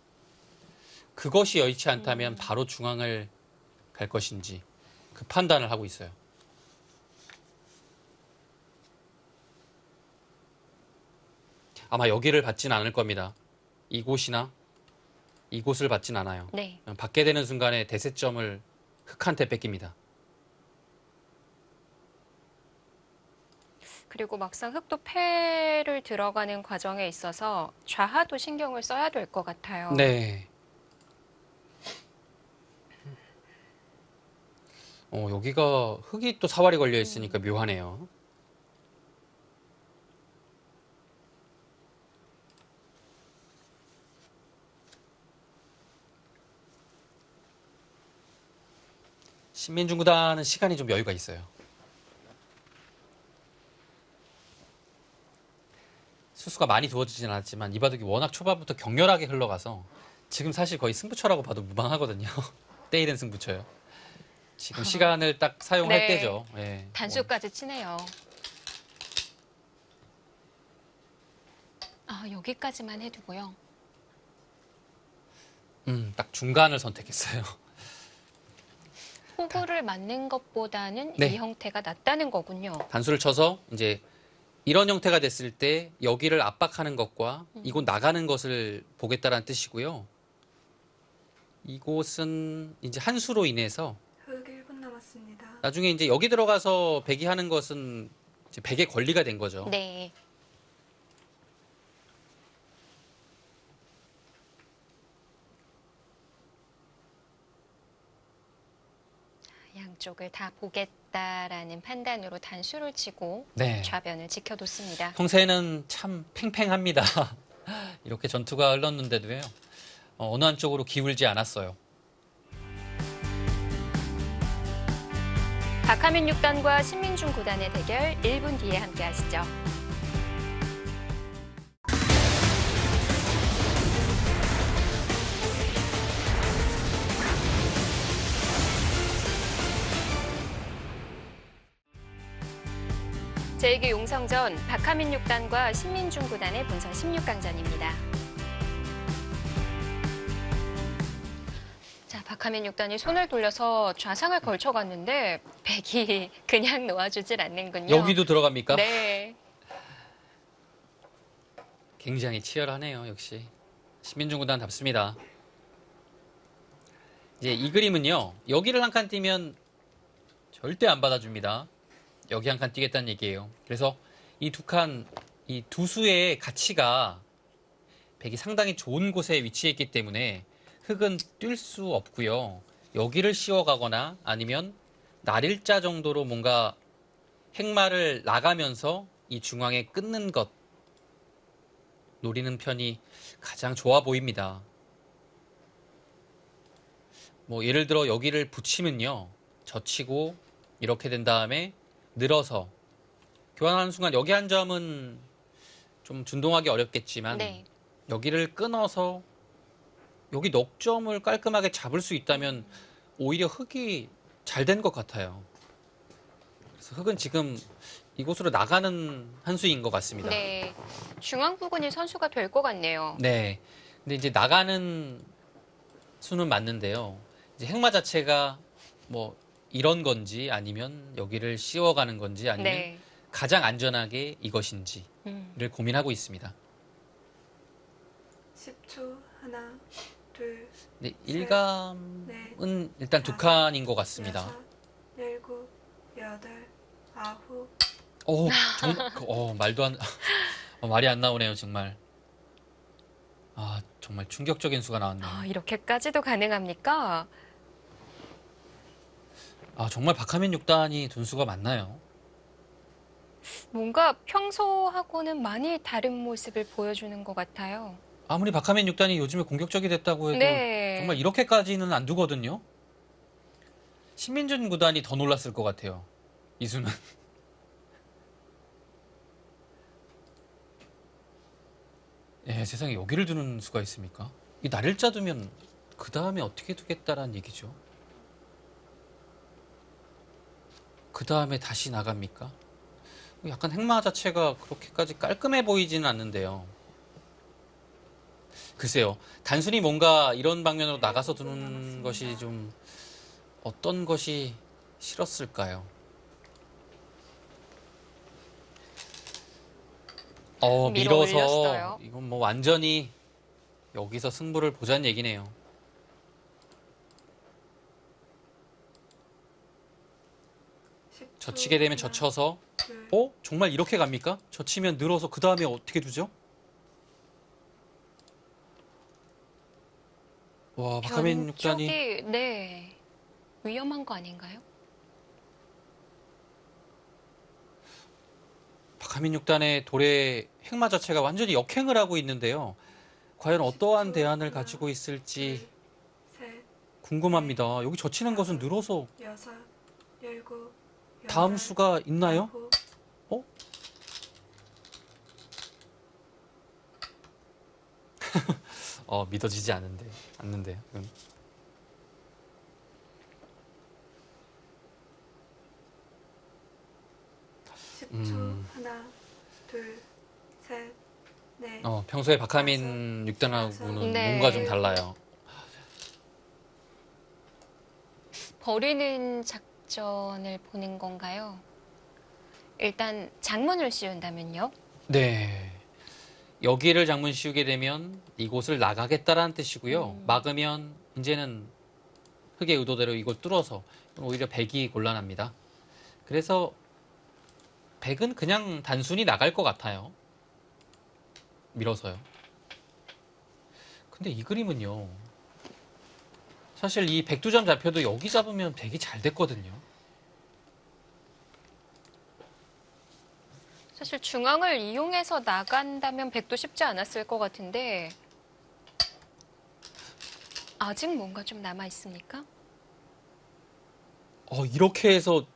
[SPEAKER 2] 그것이 여의치 않다면 바로 중앙을 갈 것인지 그 판단을 하고 있어요. 아마 여기를 받진 않을 겁니다. 이곳이나 이곳을 받진 않아요.
[SPEAKER 1] 네.
[SPEAKER 2] 받게 되는 순간에 대세점을 흑한테 뺏깁니다.
[SPEAKER 1] 그리고 막상 흑도 패를 들어가는 과정에 있어서 좌하도 신경을 써야 될 것 같아요.
[SPEAKER 2] 네. 여기가 흑이 또 사활이 걸려 있으니까 묘하네요. 신민중구단은 시간이 좀 여유가 있어요. 수수가 많이 두어지진 않았지만 이 바둑이 워낙 초반부터 격렬하게 흘러가서 지금 사실 거의 승부처라고 봐도 무방하거든요. 때이른 승부처요. 지금 시간을 딱 사용할
[SPEAKER 1] 네.
[SPEAKER 2] 때죠. 예.
[SPEAKER 1] 단수까지 치네요. 여기까지만 해두고요.
[SPEAKER 2] 딱 중간을 선택했어요.
[SPEAKER 1] 호구를 맞는 것보다는
[SPEAKER 2] 네.
[SPEAKER 1] 이 형태가 낫다는 거군요.
[SPEAKER 2] 단수를 쳐서 이제 이런 형태가 됐을 때 여기를 압박하는 것과 이곳 나가는 것을 보겠다라는 뜻이고요. 이곳은 이제 한 수로 인해서
[SPEAKER 3] 흑 1분 남았습니다.
[SPEAKER 2] 나중에 이제 여기 들어가서 백이 하는 것은 이제 백의 권리가 된 거죠.
[SPEAKER 1] 네. 양쪽을 다 보겠다라는 판단으로 단수를 치고
[SPEAKER 2] 네.
[SPEAKER 1] 좌변을 지켜뒀습니다.
[SPEAKER 2] 평소에는 참 팽팽합니다. 이렇게 전투가 흘렀는데도요. 어느 한쪽으로 기울지 않았어요.
[SPEAKER 1] 박하민 6단과 신민중 9단의 대결 1분 뒤에 함께 하시죠. 제2기 용성전 박하민 6단과 신민중 9단의 본선 16강전입니다. 자, 박하민 6단이 손을 돌려서 좌상을 걸쳐갔는데 백이 그냥 놓아주질 않는군요.
[SPEAKER 2] 여기도 들어갑니까?
[SPEAKER 1] 네.
[SPEAKER 2] 굉장히 치열하네요. 역시 신민중구단답습니다. 이제 이 그림은요. 여기를 한 칸 띄면 절대 안 받아줍니다. 여기 한 칸 띄겠다는 얘기예요. 그래서 이 두 칸, 이 두 수의 가치가 백이 상당히 좋은 곳에 위치해 있기 때문에 흑은 뛸 수 없고요. 여기를 씌워가거나 아니면 날일자 정도로 뭔가 행마를 나가면서 이 중앙에 끊는 것 노리는 편이 가장 좋아 보입니다. 뭐 예를 들어 여기를 붙이면요. 젖히고 이렇게 된 다음에 늘어서 교환하는 순간 여기 한 점은 좀 준동하기 어렵겠지만
[SPEAKER 1] 네.
[SPEAKER 2] 여기를 끊어서 여기 넉 점을 깔끔하게 잡을 수 있다면 오히려 흑이 잘 된 것 같아요. 그래서 흑은 지금 이곳으로 나가는 한 수인 것 같습니다.
[SPEAKER 1] 네. 중앙 부근이 선수가 될 것 같네요.
[SPEAKER 2] 네. 근데 이제 나가는 수는 맞는데요. 이제 행마 자체가 뭐 이런 건지 아니면 여기를 씌워가는 건지 아니면
[SPEAKER 1] 네.
[SPEAKER 2] 가장 안전하게 이것인지를 고민하고 있습니다.
[SPEAKER 3] 10초. 하나, 둘,
[SPEAKER 2] 네,
[SPEAKER 3] 셋,
[SPEAKER 2] 일감은
[SPEAKER 3] 넷,
[SPEAKER 2] 일단 두 칸인 것 같습니다.
[SPEAKER 3] 여섯, 일곱, 여덟, 아홉.
[SPEAKER 2] 정말, 말도 안, 말이 안 나오네요, 정말. 정말 충격적인 수가 나왔네요.
[SPEAKER 1] 이렇게까지도 가능합니까?
[SPEAKER 2] 정말 박하민 6단이 둔 수가 맞나요?
[SPEAKER 1] 뭔가 평소하고는 많이 다른 모습을 보여주는 것 같아요.
[SPEAKER 2] 아무리 박하민 6단이 요즘에 공격적이 됐다고 해도
[SPEAKER 1] 네.
[SPEAKER 2] 정말 이렇게까지는 안 두거든요. 신민준 구단이 더 놀랐을 것 같아요. 이 수는. 예, 세상에 여기를 두는 수가 있습니까? 이 날일자 두면 그 다음에 어떻게 두겠다라는 얘기죠. 그 다음에 다시 나갑니까? 약간 행마 자체가 그렇게까지 깔끔해 보이지는 않는데요. 글쎄요. 단순히 뭔가 이런 방면으로 나가서 두는 것이 좀 어떤 것이 싫었을까요?
[SPEAKER 1] 밀어
[SPEAKER 2] 밀어서
[SPEAKER 1] 올렸어요.
[SPEAKER 2] 이건 뭐 완전히 여기서 승부를 보자는 얘기네요.
[SPEAKER 3] 10초.
[SPEAKER 2] 젖히게 되면
[SPEAKER 3] 하나,
[SPEAKER 2] 젖혀서
[SPEAKER 3] 둘,
[SPEAKER 2] 정말 이렇게 갑니까? 젖히면 늘어서 그 다음에 어떻게 두죠? 와, 박하민 6단이
[SPEAKER 1] 변쪽이 네. 위험한 거 아닌가요?
[SPEAKER 2] 박하민 6단의 돌의 행마 자체가 완전히 역행을 하고 있는데요. 과연 어떠한
[SPEAKER 3] 10초.
[SPEAKER 2] 대안을
[SPEAKER 3] 하나,
[SPEAKER 2] 가지고 있을지
[SPEAKER 3] 둘, 셋,
[SPEAKER 2] 궁금합니다. 여기 젖히는 것은 늘어서
[SPEAKER 3] 여섯, 일곱,
[SPEAKER 2] 다음
[SPEAKER 3] 여덟,
[SPEAKER 2] 수가 있나요?
[SPEAKER 3] 아홉,
[SPEAKER 2] 믿어지지 않는데요.
[SPEAKER 3] 10초. 하나, 둘, 셋, 넷,
[SPEAKER 2] 평소에 박하민 6단하고는
[SPEAKER 1] 네.
[SPEAKER 2] 뭔가 좀 달라요.
[SPEAKER 1] 버리는 작전을 보는 건가요? 일단 장문을 씌운다면요?
[SPEAKER 2] 네. 여기를 장문 씌우게 되면 이곳을 나가겠다라는 뜻이고요. 막으면 이제는 흑의 의도대로 이걸 뚫어서 오히려 백이 곤란합니다. 그래서 백은 그냥 단순히 나갈 것 같아요. 밀어서요. 근데 이 그림은요. 사실 이 백두점 잡혀도 여기 잡으면 백이 잘 됐거든요.
[SPEAKER 1] 사실 중앙을 이용해서 나간다면 백도 쉽지 않았을 것 같은데 아직 뭔가 좀 남아 있습니까?
[SPEAKER 2] 이렇게 해서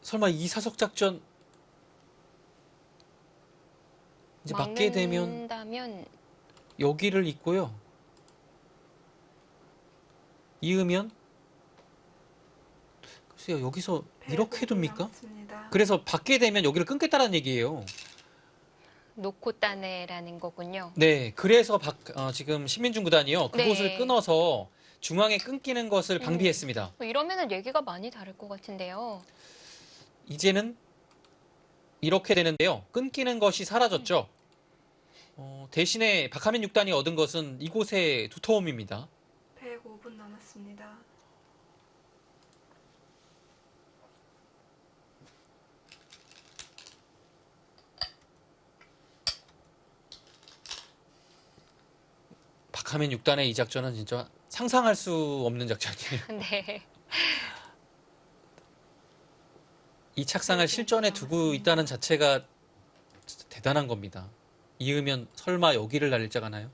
[SPEAKER 2] 설마 이 사석 작전 이제 맞게 되면
[SPEAKER 1] 막는다면
[SPEAKER 2] 여기를 잇고요. 이으면 글쎄요, 여기서 이렇게
[SPEAKER 3] 105분
[SPEAKER 2] 둡니까?
[SPEAKER 3] 남았습니다.
[SPEAKER 2] 그래서 받게 되면 여기를 끊겠다는 얘기예요.
[SPEAKER 1] 놓고 따내라는 거군요.
[SPEAKER 2] 네, 그래서 지금 신민중 구단이요. 그곳을
[SPEAKER 1] 네.
[SPEAKER 2] 끊어서 중앙에 끊기는 것을 방비했습니다.
[SPEAKER 1] 뭐 이러면은 얘기가 많이 다를 것 같은데요.
[SPEAKER 2] 이제는 이렇게 되는데요. 끊기는 것이 사라졌죠. 대신에 박하민 6단이 얻은 것은 이곳의 두터움입니다.
[SPEAKER 3] 105분 남았습니다.
[SPEAKER 2] 박하민 6단의 이 작전은 진짜 상상할 수 없는 작전이에요.
[SPEAKER 1] 네.
[SPEAKER 2] 이 착상을 실전에 두고 있다는 자체가 진짜 대단한 겁니다. 이으면 설마 여기를 날릴 자가 나요?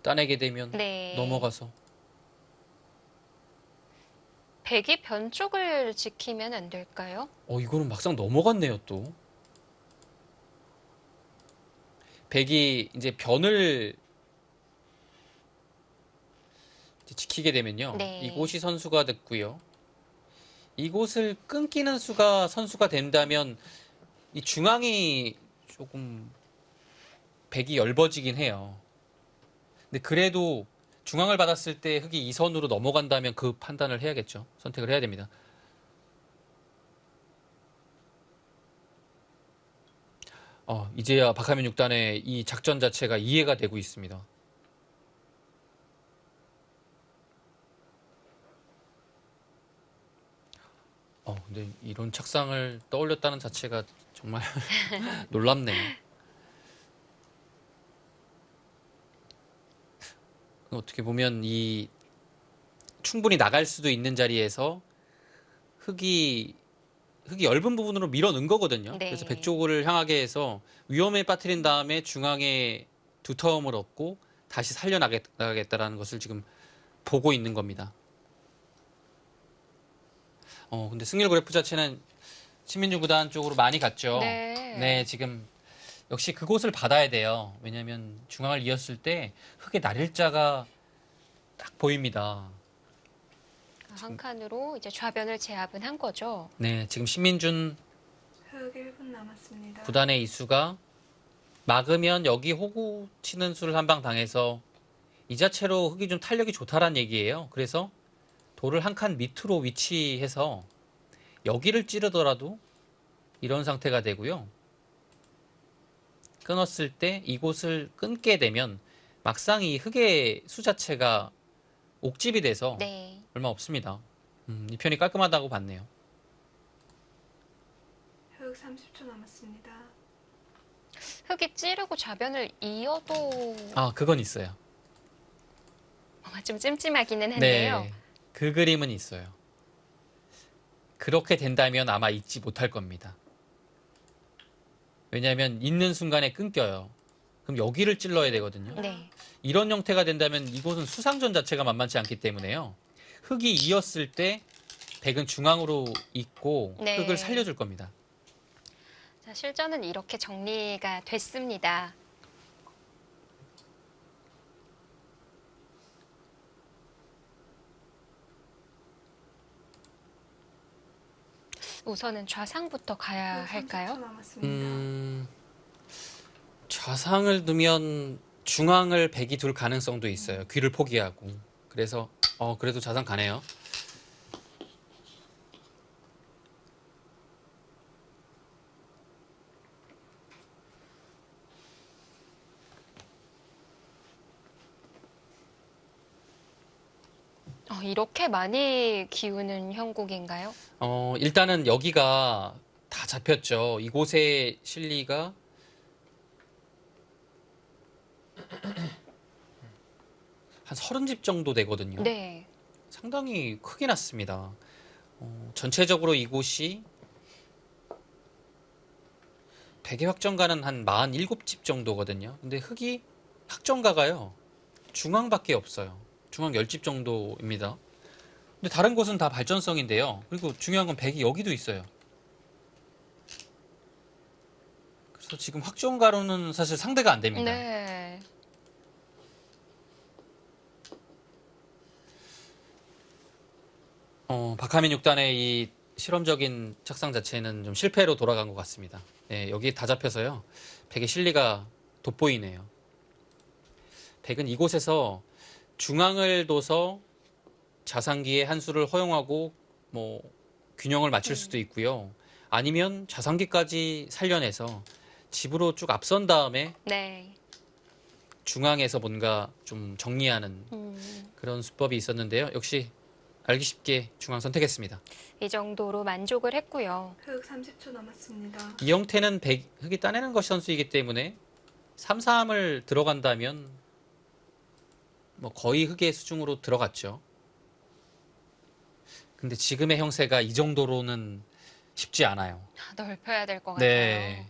[SPEAKER 2] 따내게 되면
[SPEAKER 1] 네.
[SPEAKER 2] 넘어가서
[SPEAKER 1] 백이 변 쪽을 지키면 안 될까요?
[SPEAKER 2] 이거는 막상 넘어갔네요 또. 백이 이제 변을 이제 지키게 되면요.
[SPEAKER 1] 네.
[SPEAKER 2] 이곳이 선수가 됐고요. 이곳을 끊기는 수가 선수가 된다면 이 중앙이 조금 백이 넓어지긴 해요. 근데 그래도 중앙을 받았을 때 흑이 2선으로 넘어간다면 그 판단을 해야겠죠. 선택을 해야 됩니다. 이제야 박하민 6단의 이 작전 자체가 이해가 되고 있습니다. 근데 이런 착상을 떠올렸다는 자체가 정말 놀랍네요. 어떻게 보면 이 충분히 나갈 수도 있는 자리에서 흑이 얇은 부분으로 밀어 넣은 거거든요.
[SPEAKER 1] 네.
[SPEAKER 2] 그래서 백 쪽을 향하게 해서 위험에 빠뜨린 다음에 중앙에 두터움을 얻고 다시 살려나가겠다라는 것을 지금 보고 있는 겁니다. 근데 승률 그래프 자체는 신민중 구단 쪽으로 많이 갔죠.
[SPEAKER 1] 네.
[SPEAKER 2] 지금 역시 그곳을 받아야 돼요. 왜냐하면 중앙을 이었을 때 흑의 날일자가 딱 보입니다.
[SPEAKER 1] 한 칸으로 이제 좌변을 제압은 한 거죠.
[SPEAKER 2] 네, 지금 신민준
[SPEAKER 3] 흑 1분 남았습니다.
[SPEAKER 2] 구단의 이수가 막으면 여기 호구 치는 수를 한 방 당해서 이 자체로 흑이 좀 탄력이 좋다란 얘기예요. 그래서 돌을 한 칸 밑으로 위치해서 여기를 찌르더라도 이런 상태가 되고요. 끊었을 때 이곳을 끊게 되면 막상 이 흙의 수 자체가 옥집이 돼서
[SPEAKER 1] 네.
[SPEAKER 2] 얼마 없습니다. 이 편이 깔끔하다고 봤네요.
[SPEAKER 3] 흑 30초 남았습니다.
[SPEAKER 1] 흙이 찌르고 좌변을 이어도
[SPEAKER 2] 아, 그건 있어요.
[SPEAKER 1] 뭔가 좀 찜찜하기는 한데요.
[SPEAKER 2] 네, 그 그림은 있어요. 그렇게 된다면 아마 잊지 못할 겁니다. 왜냐하면 있는 순간에 끊겨요. 그럼 여기를 찔러야 되거든요.
[SPEAKER 1] 네.
[SPEAKER 2] 이런 형태가 된다면 이곳은 수상전 자체가 만만치 않기 때문에요. 흙이 이었을 때 백은 중앙으로 있고
[SPEAKER 1] 네.
[SPEAKER 2] 흙을 살려줄 겁니다.
[SPEAKER 1] 자, 실전은 이렇게 정리가 됐습니다. 우선은 좌상부터 가야
[SPEAKER 3] 흑 30초
[SPEAKER 1] 할까요?
[SPEAKER 3] 남았습니다.
[SPEAKER 2] 좌상을 두면 중앙을 백이 둘 가능성도 있어요. 귀를 포기하고. 그래서 그래도 좌상 가네요.
[SPEAKER 1] 이렇게 많이 기우는 형국인가요?
[SPEAKER 2] 일단은 여기가 다 잡혔죠. 이곳의 실리가 한 30집 정도 되거든요.
[SPEAKER 1] 네.
[SPEAKER 2] 상당히 크게 났습니다. 전체적으로 이곳이 백의 확정가는 한 47집 정도거든요. 근데 흙이 확정가가요. 중앙밖에 없어요. 중앙 10집 정도입니다. 근데 다른 곳은 다 발전성인데요. 그리고 중요한 건 백이 여기도 있어요. 그래서 지금 확정가로는 사실 상대가 안 됩니다.
[SPEAKER 1] 네.
[SPEAKER 2] 박하민 6단의 이 실험적인 착상 자체는 좀 실패로 돌아간 것 같습니다. 예, 여기 다 잡혀서요. 백의 실리가 돋보이네요. 백은 이곳에서 중앙을 둬서 자상기의 한 수를 허용하고 뭐 균형을 맞출 수도 있고요. 아니면 자상기까지 살려내서 집으로 쭉 앞선 다음에
[SPEAKER 1] 네.
[SPEAKER 2] 중앙에서 뭔가 좀 정리하는 그런 수법이 있었는데요. 역시 알기 쉽게 중앙 선택했습니다.
[SPEAKER 1] 이 정도로 만족을 했고요.
[SPEAKER 3] 흑 30초 남았습니다.
[SPEAKER 2] 이 형태는 흙이 따내는 것이 선수이기 때문에 3-3을 들어간다면 뭐 거의 흙의 수중으로 들어갔죠. 근데 지금의 형세가 이 정도로는 쉽지 않아요.
[SPEAKER 1] 넓혀야 될 것
[SPEAKER 2] 네.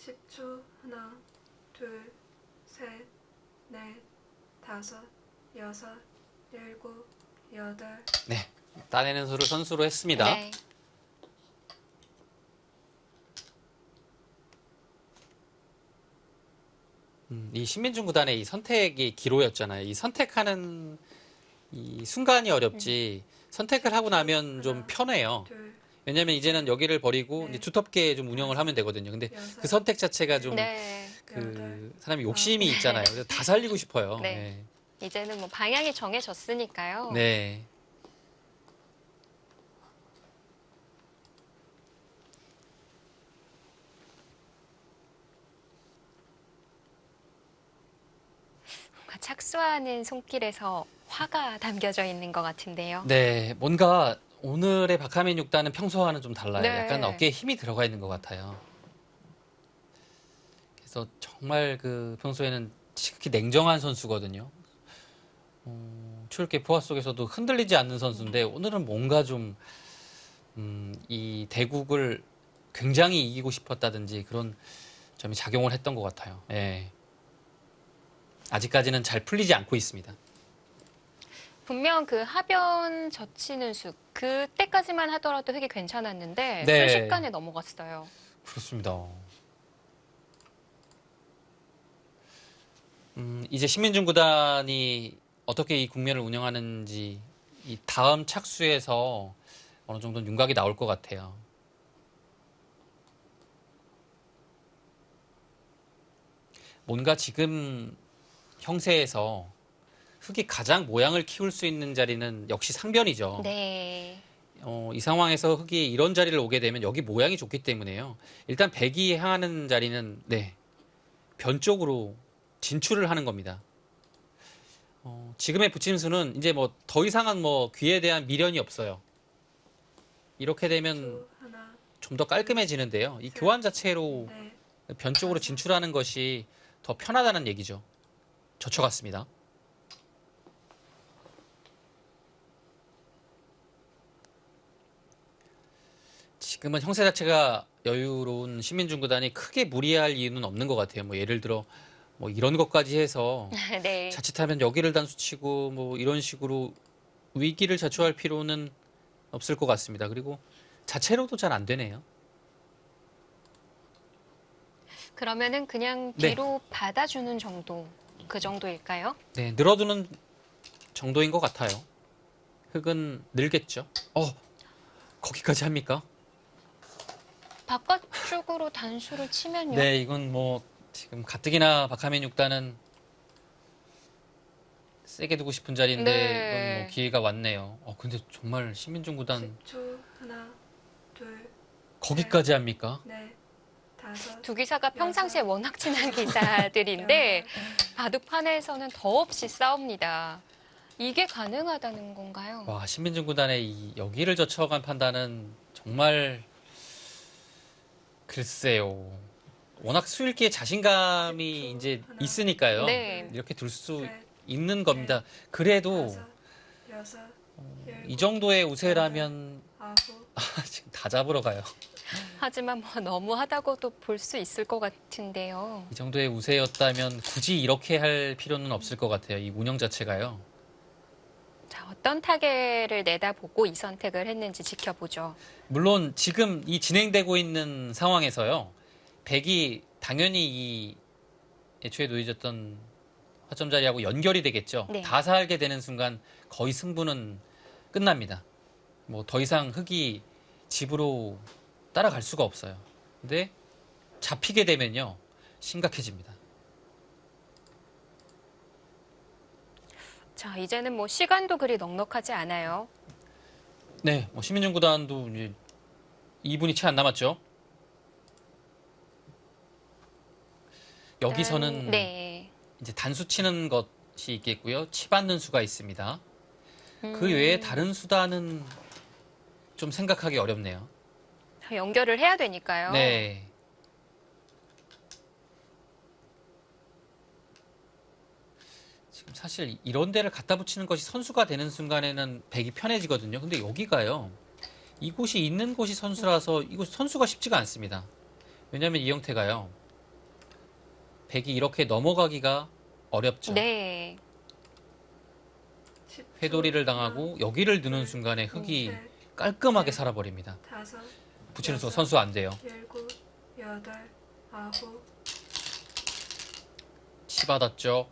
[SPEAKER 1] 같아요.
[SPEAKER 3] 10초. 하나, 둘, 셋, 넷, 다섯, 여섯, 일곱, 여덟.
[SPEAKER 2] 네. 따내는 수를 선수로 했습니다.
[SPEAKER 1] 네.
[SPEAKER 2] 이 신민중 구단의 이 선택이 기로였잖아요. 이 선택하는 이 순간이 어렵지 선택을 하고 나면 좀 편해요.
[SPEAKER 3] 둘,
[SPEAKER 2] 왜냐면 이제는 여기를 버리고
[SPEAKER 3] 네.
[SPEAKER 2] 이제 두텁게 좀 운영을 하면 되거든요. 근데
[SPEAKER 3] 여섯,
[SPEAKER 2] 그 선택 자체가 좀
[SPEAKER 1] 네.
[SPEAKER 2] 그 사람이 욕심이 있잖아요. 그래서 다 살리고 싶어요.
[SPEAKER 1] 네. 이제는 뭐 방향이 정해졌으니까요.
[SPEAKER 2] 네.
[SPEAKER 1] 뭔가 착수하는 손길에서 화가 담겨져 있는 것 같은데요.
[SPEAKER 2] 네, 뭔가 오늘의 박하민 6단은 평소와는 좀 달라요.
[SPEAKER 1] 네.
[SPEAKER 2] 약간 어깨에 힘이 들어가 있는 것 같아요. 그래서 정말 그 평소에는 지극히 냉정한 선수거든요. 추울게 포화 속에서도 흔들리지 않는 선수인데 오늘은 뭔가 좀 이 대국을 굉장히 이기고 싶었다든지 그런 점이 작용을 했던 것 같아요. 예. 아직까지는 잘 풀리지 않고 있습니다.
[SPEAKER 1] 분명 그 하변 젖히는 숲 그때까지만 하더라도 흙이 괜찮았는데
[SPEAKER 2] 네.
[SPEAKER 1] 순식간에 넘어갔어요.
[SPEAKER 2] 그렇습니다. 이제 신민중 구단이 어떻게 이 국면을 운영하는지 이 다음 착수에서 어느 정도는 윤곽이 나올 것 같아요. 뭔가 지금 형세에서 흙이 가장 모양을 키울 수 있는 자리는 역시 상변이죠.
[SPEAKER 1] 네.
[SPEAKER 2] 이 상황에서 흑이 이런 자리를 오게 되면 여기 모양이 좋기 때문에요. 일단 백이 향하는 자리는 네, 변 쪽으로 진출을 하는 겁니다. 지금의 부침수는 이제 뭐 더 이상한 뭐 귀에 대한 미련이 없어요. 이렇게 되면
[SPEAKER 3] 수 하나,
[SPEAKER 2] 좀 더 깔끔해지는데요. 이 교환 자체로
[SPEAKER 3] 넷,
[SPEAKER 2] 변 쪽으로 진출하는 것이 더 편하다는 얘기죠. 젖혀갔습니다. 지금은 형세 자체가 여유로운 신민중 구단이 크게 무리할 이유는 없는 것 같아요. 뭐 예를 들어 뭐 이런 것까지 해서
[SPEAKER 1] 네.
[SPEAKER 2] 자칫하면 여기를 단수치고 뭐 이런 식으로 위기를 자초할 필요는 없을 것 같습니다. 그리고 자체로도 잘 안 되네요.
[SPEAKER 1] 그러면은 그냥
[SPEAKER 2] 네.
[SPEAKER 1] 뒤로 받아주는 정도, 그 정도일까요?
[SPEAKER 2] 네, 늘어두는 정도인 것 같아요. 흙은 늘겠죠. 거기까지 합니까?
[SPEAKER 1] 바깥쪽으로 단수를 치면요.
[SPEAKER 2] 네, 이건 뭐 지금 가뜩이나 박하민 6단은 세게 두고 싶은 자리인데
[SPEAKER 1] 네.
[SPEAKER 2] 이건 뭐 기회가 왔네요. 근데 정말 신민중 구단
[SPEAKER 3] 10초 하나, 둘,
[SPEAKER 2] 거기까지 합니까?
[SPEAKER 3] 넷, 다섯,
[SPEAKER 1] 두 기사가 평상시에 워낙 친한 기사들인데 바둑판에서는 더없이 싸웁니다. 이게 가능하다는 건가요?
[SPEAKER 2] 와, 신민중 구단의 이 여기를 젖혀간 판단은 정말 글쎄요. 워낙 수일기에 자신감이 이제 있으니까요.
[SPEAKER 1] 네.
[SPEAKER 2] 이렇게 둘 수
[SPEAKER 3] 셋,
[SPEAKER 2] 있는 겁니다. 그래도
[SPEAKER 3] 다섯, 여섯, 일곱,
[SPEAKER 2] 이 정도의 우세라면
[SPEAKER 3] 아홉,
[SPEAKER 2] 지금 다 잡으러 가요.
[SPEAKER 1] 하지만 뭐 너무하다고도 볼 수 있을 것 같은데요.
[SPEAKER 2] 이 정도의 우세였다면 굳이 이렇게 할 필요는 없을 것 같아요. 이 운영 자체가요.
[SPEAKER 1] 자, 어떤 타겟을 내다보고 이 선택을 했는지 지켜보죠.
[SPEAKER 2] 물론 지금 이 진행되고 있는 상황에서요. 백이 당연히 이 애초에 놓여졌던 화점 자리하고 연결이 되겠죠.
[SPEAKER 1] 네.
[SPEAKER 2] 다 살게 되는 순간 거의 승부는 끝납니다. 뭐 더 이상 흑이 집으로 따라갈 수가 없어요. 근데 잡히게 되면요. 심각해집니다.
[SPEAKER 1] 자, 이제는 뭐 시간도 그리 넉넉하지 않아요.
[SPEAKER 2] 네, 뭐 시민중 구단도 이제 2분이 채 안 남았죠. 여기서는
[SPEAKER 1] 네.
[SPEAKER 2] 이제 단수 치는 것이 있겠고요. 치 받는 수가 있습니다. 그 외에 다른 수단은 좀 생각하기 어렵네요.
[SPEAKER 1] 연결을 해야 되니까요.
[SPEAKER 2] 네. 지금 사실 이런 데를 갖다 붙이는 것이 선수가 되는 순간에는 백이 편해지거든요. 근데 여기가요. 이곳이 있는 곳이 선수라서 이곳 선수가 쉽지가 않습니다. 왜냐하면 이 형태가요. 백이 이렇게 넘어가기가 어렵죠.
[SPEAKER 1] 네.
[SPEAKER 3] 10초
[SPEAKER 2] 회돌이를
[SPEAKER 3] 하나,
[SPEAKER 2] 당하고 여기를 드는 순간에 흙이
[SPEAKER 3] 셋,
[SPEAKER 2] 깔끔하게 살아버립니다.
[SPEAKER 3] 다섯,
[SPEAKER 2] 붙이는 수가
[SPEAKER 3] 여섯,
[SPEAKER 2] 선수 안 돼요.
[SPEAKER 3] 일곱, 여덟, 아홉,
[SPEAKER 2] 치 받았죠.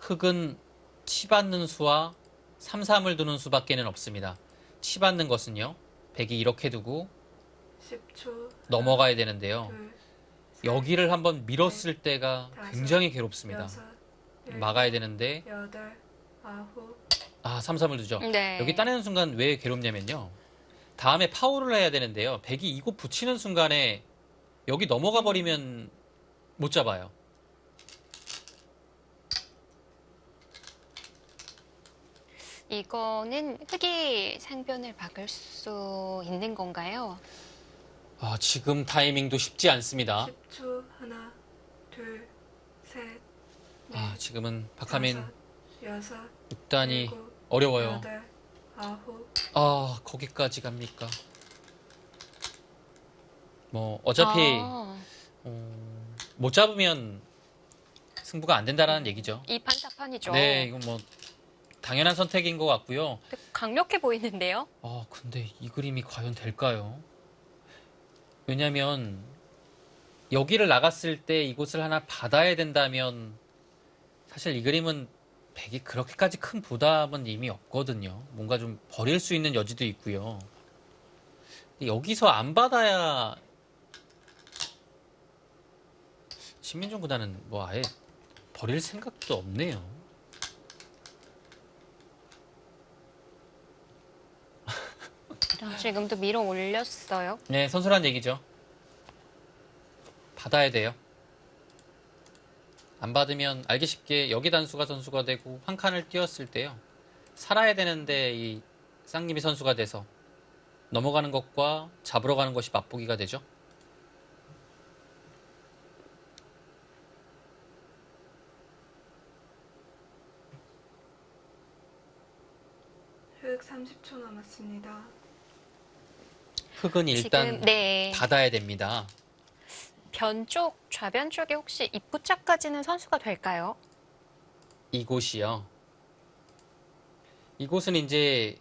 [SPEAKER 2] 흙은 치 받는 수와 3, 3을 두는 수밖에는 없습니다. 치 받는 것은요. 백이 이렇게 두고
[SPEAKER 3] 10초
[SPEAKER 2] 넘어가야 되는데요.
[SPEAKER 3] 둘, 셋,
[SPEAKER 2] 여기를 한번 밀었을 때가 굉장히 괴롭습니다.
[SPEAKER 3] 여섯, 일곱,
[SPEAKER 2] 막아야 되는데
[SPEAKER 3] 여덟, 아홉,
[SPEAKER 2] 3, 3을 두죠.
[SPEAKER 1] 네.
[SPEAKER 2] 여기 따내는 순간 왜 괴롭냐면요. 다음에 파워를 해야 되는데요. 백이 이곳 붙이는 순간에 여기 넘어가 버리면 못 잡아요.
[SPEAKER 1] 이거는 흑이 상변을 막을 수 있는 건가요?
[SPEAKER 2] 지금 타이밍도 쉽지 않습니다.
[SPEAKER 3] 10초 하나, 둘, 셋,
[SPEAKER 2] 지금은 박하민
[SPEAKER 3] 다섯, 여섯,
[SPEAKER 2] 6단이
[SPEAKER 3] 일곱,
[SPEAKER 2] 어려워요.
[SPEAKER 3] 여덟, 아홉,
[SPEAKER 2] 거기까지 갑니까? 뭐 어차피 못 잡으면 승부가 안 된다라는 얘기죠.
[SPEAKER 1] 이판사판이죠.
[SPEAKER 2] 네, 이건 뭐 당연한 선택인 것 같고요.
[SPEAKER 1] 강력해 보이는데요.
[SPEAKER 2] 근데 이 그림이 과연 될까요? 왜냐면 여기를 나갔을 때 이곳을 하나 받아야 된다면 사실 이 그림은 백이 그렇게까지 큰 부담은 이미 없거든요. 뭔가 좀 버릴 수 있는 여지도 있고요. 여기서 안 받아야 신민중 구단은 뭐 아예 버릴 생각도 없네요.
[SPEAKER 1] 지금도 밀어 올렸어요.
[SPEAKER 2] 네, 선수란 얘기죠. 받아야 돼요. 안 받으면 알기 쉽게 여기 단수가 선수가 되고 한 칸을 띄웠을 때요. 살아야 되는데 이 쌍님이 선수가 돼서 넘어가는 것과 잡으러 가는 것이 맛보기가 되죠.
[SPEAKER 3] 흑 30초 남았습니다.
[SPEAKER 2] 흑은 일단
[SPEAKER 1] 지금 네.
[SPEAKER 2] 받아야 됩니다.
[SPEAKER 1] 변 쪽, 좌변 쪽에 혹시 입구자까지는 선수가 될까요?
[SPEAKER 2] 이곳이요. 이곳은 이제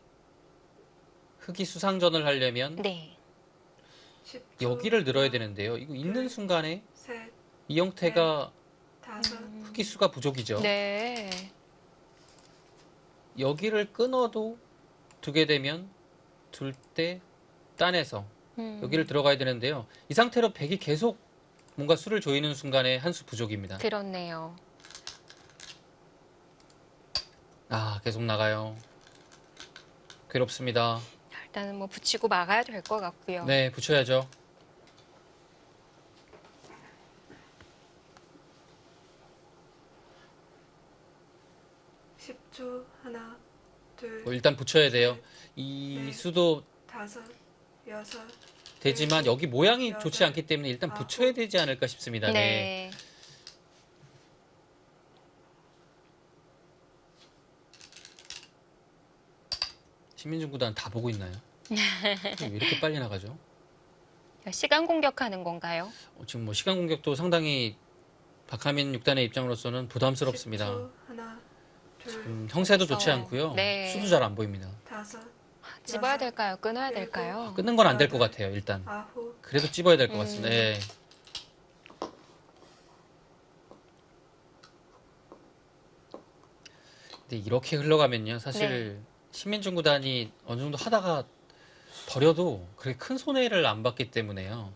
[SPEAKER 2] 흑이 수상전을 하려면
[SPEAKER 1] 네.
[SPEAKER 3] 10초.
[SPEAKER 2] 여기를 늘어야 되는데요. 이거 있는 순간에
[SPEAKER 3] 셋,
[SPEAKER 2] 이 형태가
[SPEAKER 3] 다섯,
[SPEAKER 2] 흑이 수가 부족이죠.
[SPEAKER 1] 네.
[SPEAKER 2] 여기를 끊어도 두게 되면 둘 때 따내서 여기를 들어가야 되는데요. 이 상태로 백이 계속 뭔가 수를 조이는 순간에 한 수 부족입니다.
[SPEAKER 1] 그렇네요.
[SPEAKER 2] 아, 계속 나가요. 괴롭습니다.
[SPEAKER 1] 일단은 뭐 붙이고 막아야 될 것 같고요.
[SPEAKER 2] 네, 붙여야죠.
[SPEAKER 3] 십 초 하나, 둘,
[SPEAKER 2] 일단 붙여야 돼요. 이
[SPEAKER 3] 네.
[SPEAKER 2] 수도
[SPEAKER 3] 다섯, 여섯,
[SPEAKER 2] 되지만 여기 모양이 좋지 않기 때문에 일단 붙여야 되지 않을까 싶습니다. 네.
[SPEAKER 1] 네.
[SPEAKER 2] 신민중 구단 다 보고 있나요? 왜 이렇게 빨리 나가죠?
[SPEAKER 1] 시간 공격하는 건가요?
[SPEAKER 2] 지금 뭐 시간 공격도 상당히 박하민 6단의 입장으로서는 부담스럽습니다.
[SPEAKER 3] 10초 하나, 둘,
[SPEAKER 2] 형세도 좋지
[SPEAKER 1] 그래서,
[SPEAKER 2] 않고요.
[SPEAKER 1] 네.
[SPEAKER 2] 수도 잘 안 보입니다.
[SPEAKER 3] 다섯,
[SPEAKER 1] 집어야
[SPEAKER 3] 여섯,
[SPEAKER 1] 될까요? 끊어야
[SPEAKER 3] 일곱,
[SPEAKER 1] 될까요?
[SPEAKER 2] 끊는 건 안 될 것 같아요, 일단.
[SPEAKER 3] 아홉,
[SPEAKER 2] 그래도 찝어야 될 것 같습니다. 예. 근데 이렇게 흘러가면요, 사실 신민중 구단이 어느 정도 하다가 버려도 그렇게 큰 손해를 안 받기 때문에요.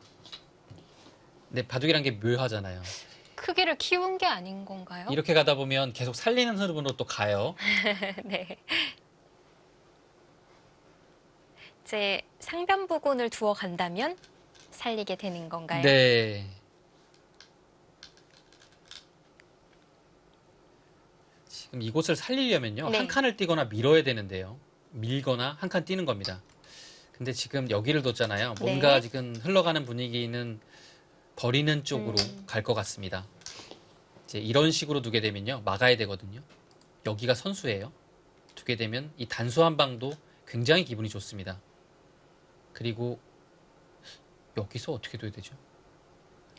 [SPEAKER 2] 근데 바둑이란 게 묘하잖아요.
[SPEAKER 1] 크기를 키운 게 아닌 건가요?
[SPEAKER 2] 이렇게 가다 보면 계속 살리는 흐름으로 또 가요.
[SPEAKER 1] 네. 이제 상변 부근을 두어 간다면 살리게 되는 건가요?
[SPEAKER 2] 네. 지금 이곳을 살리려면요.
[SPEAKER 1] 네.
[SPEAKER 2] 한 칸을 띄거나 밀어야 되는데요. 밀거나 한 칸 띄는 겁니다. 근데 지금 여기를 뒀잖아요. 뭔가
[SPEAKER 1] 네.
[SPEAKER 2] 지금 흘러가는 분위기는 버리는 쪽으로 갈 것 같습니다. 이제 이런 식으로 두게 되면요. 막아야 되거든요. 여기가 선수예요. 두게 되면 이 단수 한 방도 굉장히 기분이 좋습니다. 그리고 여기서 어떻게 둬야 되죠?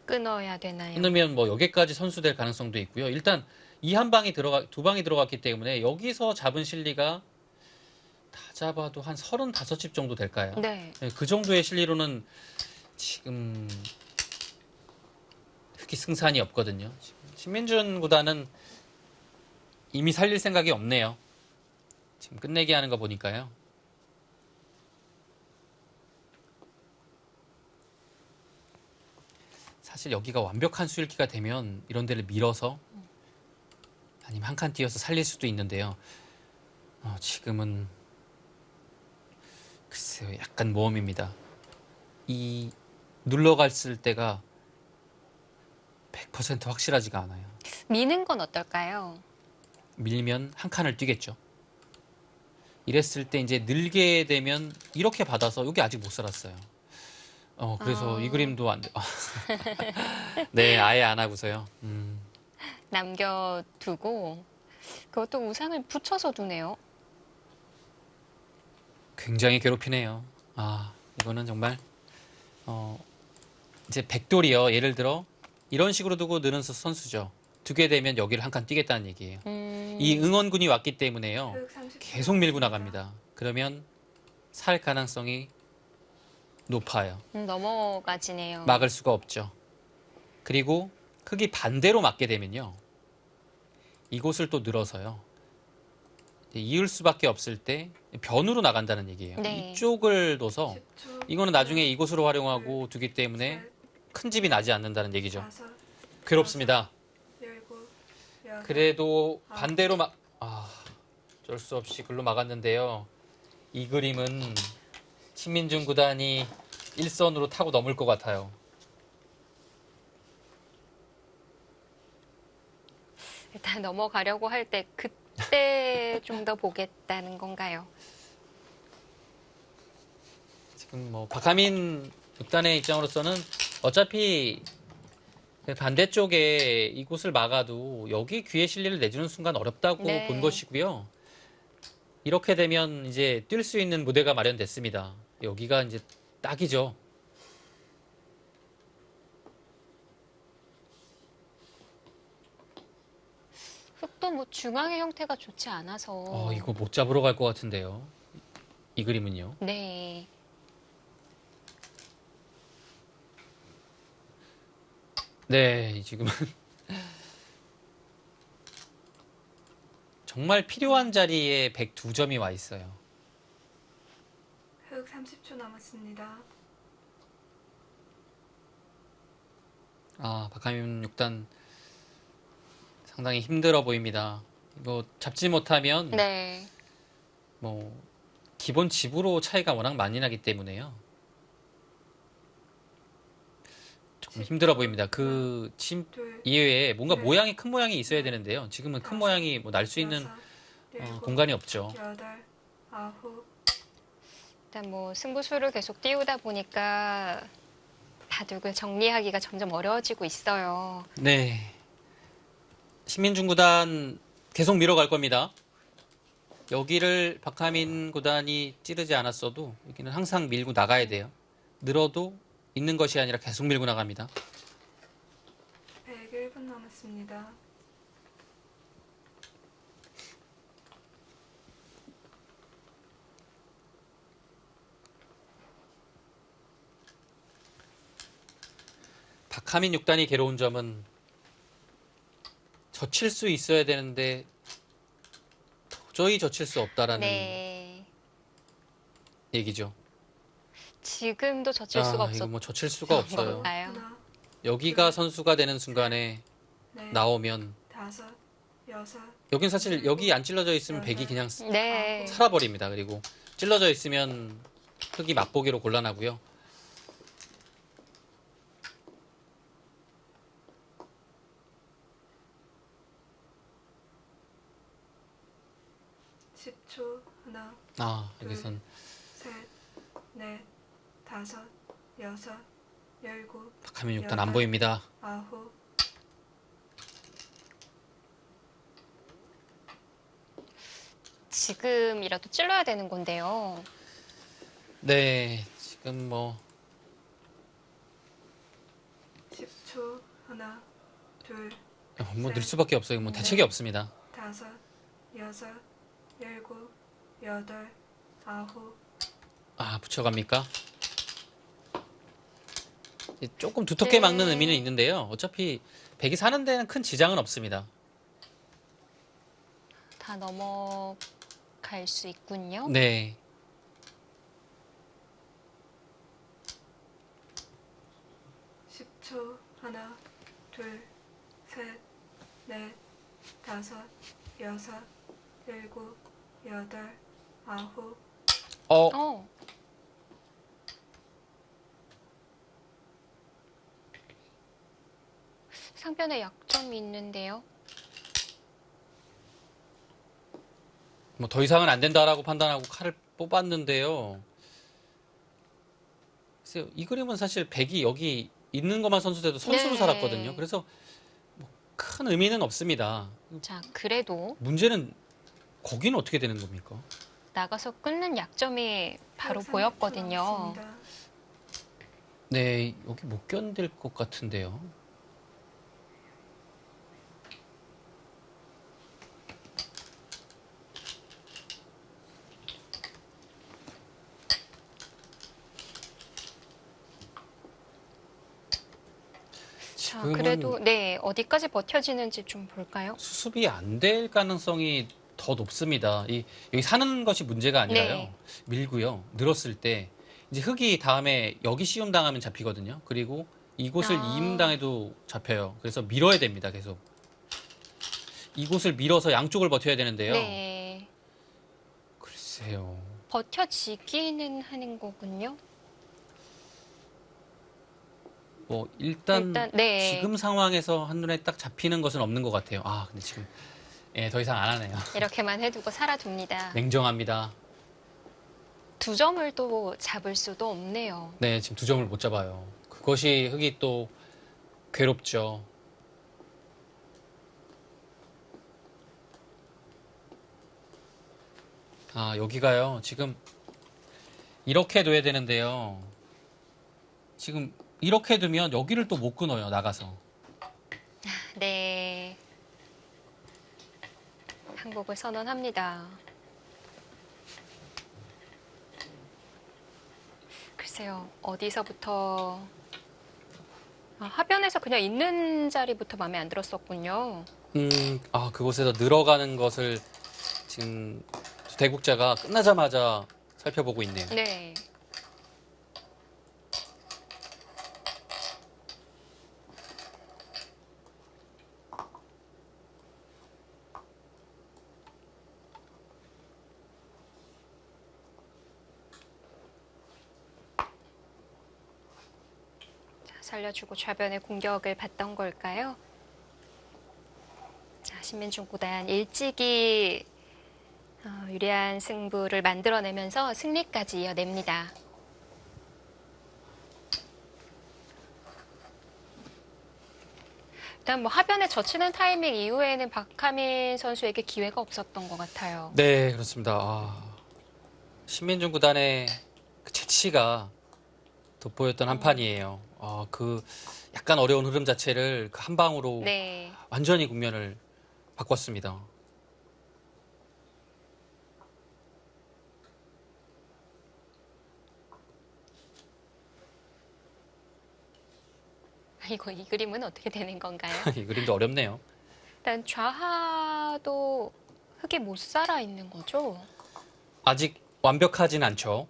[SPEAKER 1] 끊어야 되나요?
[SPEAKER 2] 끊으면 뭐 여기까지 선수될 가능성도 있고요. 일단 이 한 방이 두 방이 들어갔기 때문에 여기서 잡은 실리가 다 잡아도 한 35집 정도 될까요?
[SPEAKER 1] 네.
[SPEAKER 2] 네, 그 정도의 실리로는 지금 흑이 승산이 없거든요. 지금 신민준 구단은 이미 살릴 생각이 없네요. 지금 끝내기 하는 거 보니까요. 사실 여기가 완벽한 수일기가 되면 이런 데를 밀어서 아니면 한 칸 띄어서 살릴 수도 있는데요. 지금은 글쎄요, 약간 모험입니다. 이 눌러갔을 때가 100% 확실하지가 않아요.
[SPEAKER 1] 미는 건 어떨까요?
[SPEAKER 2] 밀면 한 칸을 뛰겠죠. 이랬을 때 이제 늘게 되면 이렇게 받아서 여기 아직 못 살았어요. 그래서 이 그림도 안 돼. 네, 아예 안 하고서요.
[SPEAKER 1] 남겨두고 그것도 우상을 붙여서 두네요.
[SPEAKER 2] 굉장히 괴롭히네요. 이거는 정말 이제 백돌이요. 예를 들어 이런 식으로 두고 느는 선수죠. 두게 되면 여기를 한 칸 뛰겠다는 얘기예요. 이 응원군이 왔기 때문에요.
[SPEAKER 3] 흑 30초
[SPEAKER 2] 계속 밀고 나갑니다. 그러면 살 가능성이 높아요.
[SPEAKER 1] 넘어가지네요.
[SPEAKER 2] 막을 수가 없죠. 그리고 흑이 반대로 맞게 되면요. 이곳을 또 늘어서요. 이을 수밖에 없을 때 변으로 나간다는 얘기예요.
[SPEAKER 1] 네.
[SPEAKER 2] 이쪽을 둬서
[SPEAKER 3] 10초,
[SPEAKER 2] 이거는 나중에 이곳으로 활용하고 두기 때문에
[SPEAKER 3] 셋,
[SPEAKER 2] 큰 집이 나지 않는다는 얘기죠.
[SPEAKER 3] 다섯,
[SPEAKER 2] 괴롭습니다.
[SPEAKER 3] 일곱, 여덟,
[SPEAKER 2] 그래도 반대로 어쩔 수 없이 글로 막았는데요. 이 그림은 신민중 구단이 1선으로 타고 넘을 것 같아요.
[SPEAKER 1] 일단 넘어가려고 할 때 그때 좀 더 보겠다는 건가요?
[SPEAKER 2] 지금 뭐 박하민 6단의 입장으로서는 어차피 반대쪽에 이곳을 막아도 여기 귀에 실리를 내주는 순간 어렵다고
[SPEAKER 1] 네.
[SPEAKER 2] 본 것이고요. 이렇게 되면 이제 뛸 수 있는 무대가 마련됐습니다. 여기가 이제 딱이죠.
[SPEAKER 1] 흙도 뭐 중앙의 형태가 좋지 않아서.
[SPEAKER 2] 이거 못 잡으러 갈 것 같은데요. 이 그림은요.
[SPEAKER 1] 네.
[SPEAKER 2] 네, 지금은 정말 필요한 자리에 102점이 와 있어요.
[SPEAKER 3] 흙 30초 남았습니다.
[SPEAKER 2] 박하민 6단 상당히 힘들어 보입니다. 이거 잡지 못하면
[SPEAKER 1] 네.
[SPEAKER 2] 뭐 기본 집으로 차이가 워낙 많이 나기 때문에요. 조금 힘들어 보입니다. 그 집
[SPEAKER 3] 둘,
[SPEAKER 2] 이외에 뭔가
[SPEAKER 3] 네.
[SPEAKER 2] 모양이 큰 모양이 있어야 되는데요. 지금은 큰
[SPEAKER 3] 다섯,
[SPEAKER 2] 모양이 뭐 날 수 있는
[SPEAKER 3] 여섯, 일곱,
[SPEAKER 2] 공간이 없죠.
[SPEAKER 3] 여덟, 아홉,
[SPEAKER 1] 일단 뭐 승부수를 계속 띄우다 보니까 바둑을 정리하기가 점점 어려워지고 있어요.
[SPEAKER 2] 네. 신민중 구단 계속 밀어갈 겁니다. 여기를 박하민 구단이 찌르지 않았어도 여기는 항상 밀고 나가야 돼요. 늘어도 있는 것이 아니라 계속 밀고 나갑니다.
[SPEAKER 3] 101분 남았습니다.
[SPEAKER 2] 박하민 6단이 괴로운 점은 젖힐 수 있어야 되는데 도저히 젖힐 수 없다라는
[SPEAKER 1] 네.
[SPEAKER 2] 얘기죠.
[SPEAKER 1] 지금도 젖힐 수가
[SPEAKER 2] 이거
[SPEAKER 1] 없었던
[SPEAKER 2] 뭐 젖힐 수가 없어요.
[SPEAKER 1] 건가요?
[SPEAKER 3] 하나,
[SPEAKER 2] 여기가 선수가 되는 순간에
[SPEAKER 3] 넷,
[SPEAKER 2] 나오면
[SPEAKER 3] 다섯, 여섯,
[SPEAKER 2] 여긴 사실 여기 안 찔러져 있으면 백이 그냥
[SPEAKER 1] 네.
[SPEAKER 2] 살아버립니다. 그리고 찔러져 있으면 흙이 맛보기로 곤란하고요.
[SPEAKER 3] 십 초 하나,
[SPEAKER 2] 여기선
[SPEAKER 3] 셋, 넷, 다섯, 여섯, 열곱,
[SPEAKER 2] 박하민 6단 안 보입니다.
[SPEAKER 3] 아홉,
[SPEAKER 1] 지금이라도 찔러야 되는 건데요.
[SPEAKER 2] 네, 지금 뭐
[SPEAKER 3] 10초 하나, 둘,
[SPEAKER 2] 뭐 늘 수밖에 없어요. 뭐 대책이 없습니다.
[SPEAKER 3] 다섯, 여섯, 일곱, 여덟, 아홉,
[SPEAKER 2] 붙여갑니까? 조금 두텁게
[SPEAKER 1] 네.
[SPEAKER 2] 막는 의미는 있는데요. 어차피 백이 사는 데는 큰 지장은 없습니다.
[SPEAKER 1] 다 넘어갈 수 있군요.
[SPEAKER 2] 네.
[SPEAKER 3] 십 초 하나, 둘, 셋, 넷, 다섯, 여섯, 일곱, 여덟, 아홉,
[SPEAKER 1] 어. 상변에 약점이 있는데요.
[SPEAKER 2] 뭐 더 이상은 안 된다라고 판단하고 칼을 뽑았는데요. 글쎄요, 이 그림은 사실 백이 여기 있는 것만 선수돼도 선수로
[SPEAKER 1] 네.
[SPEAKER 2] 살았거든요. 그래서 뭐큰 의미는 없습니다.
[SPEAKER 1] 자, 그래도
[SPEAKER 2] 문제는 거기는 어떻게 되는 겁니까?
[SPEAKER 1] 나가서 끊는 약점이 바로
[SPEAKER 3] 30초
[SPEAKER 1] 보였거든요.
[SPEAKER 3] 남았습니다.
[SPEAKER 2] 네, 여기 못 견딜 것 같은데요.
[SPEAKER 1] 자,
[SPEAKER 2] 지금은
[SPEAKER 1] 그래도 네, 어디까지 버텨지는지 좀 볼까요?
[SPEAKER 2] 수습이 안 될 가능성이 더 높습니다. 여기 사는 것이 문제가 아니라요.
[SPEAKER 1] 네.
[SPEAKER 2] 밀고요. 늘었을 때 이제 흙이 다음에 여기 시움 당하면 잡히거든요. 그리고 이곳을 이임 당해도 잡혀요. 그래서 밀어야 됩니다. 계속. 이곳을 밀어서 양쪽을 버텨야 되는데요.
[SPEAKER 1] 네.
[SPEAKER 2] 글쎄요.
[SPEAKER 1] 버텨지기는 하는 거군요.
[SPEAKER 2] 뭐 일단
[SPEAKER 1] 네.
[SPEAKER 2] 지금 상황에서 한눈에 딱 잡히는 것은 없는 것 같아요. 아, 근데 지금 더 이상 안 하네요.
[SPEAKER 1] 이렇게만 해두고 살아둡니다.
[SPEAKER 2] 냉정합니다.
[SPEAKER 1] 2점을 또 잡을 수도 없네요.
[SPEAKER 2] 네, 지금 2점을 못 잡아요. 그것이 흙이 또 괴롭죠. 아, 여기가요. 지금 이렇게 둬야 되는데요. 지금 이렇게 두면 여기를 또 못 끊어요, 나가서.
[SPEAKER 1] 네. 항복을 선언합니다. 글쎄요, 어디서부터 하변에서 그냥 있는 자리부터 마음에 안 들었었군요.
[SPEAKER 2] 그곳에서 늘어가는 것을 지금 대국자가 끝나자마자 살펴보고 있네요.
[SPEAKER 1] 네. 살려주고 좌변의 공격을 받던 걸까요? 자, 신민중 구단 일찍이 유리한 승부를 만들어내면서 승리까지 이어냅니다. 일단 뭐 하변에 젖히는 타이밍 이후에는 박하민 선수에게 기회가 없었던 것 같아요.
[SPEAKER 2] 네, 그렇습니다. 신민중 구단의 그 재치가 돋보였던 한 판이에요. 그 약간 어려운 흐름 자체를 그 한 방으로
[SPEAKER 1] 네.
[SPEAKER 2] 완전히 국면을 바꿨습니다.
[SPEAKER 1] 이거 이 그림은 어떻게 되는 건가요?
[SPEAKER 2] 이 그림도 어렵네요.
[SPEAKER 1] 일단 좌하도 흙이 못 살아 있는 거죠?
[SPEAKER 2] 아직 완벽하진 않죠.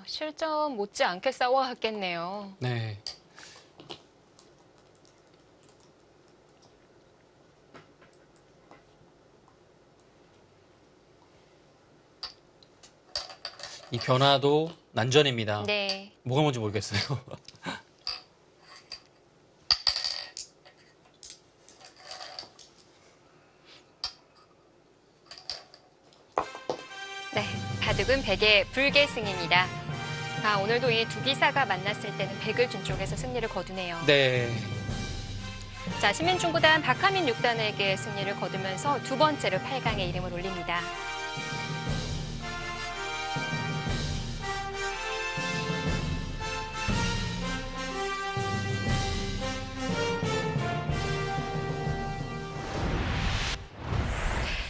[SPEAKER 1] 실전 못지않게 싸워왔겠네요.
[SPEAKER 2] 네. 이 변화도 난전입니다.
[SPEAKER 1] 네.
[SPEAKER 2] 뭐가 뭔지 모르겠어요.
[SPEAKER 1] 네, 바둑은 백의 불계승입니다. 오늘도 이 두 기사가 만났을 때는 백을 준 쪽에서 승리를 거두네요.
[SPEAKER 2] 네.
[SPEAKER 1] 자, 신민중 구단 박하민 6단에게 승리를 거두면서 두 번째로 8강에 이름을 올립니다.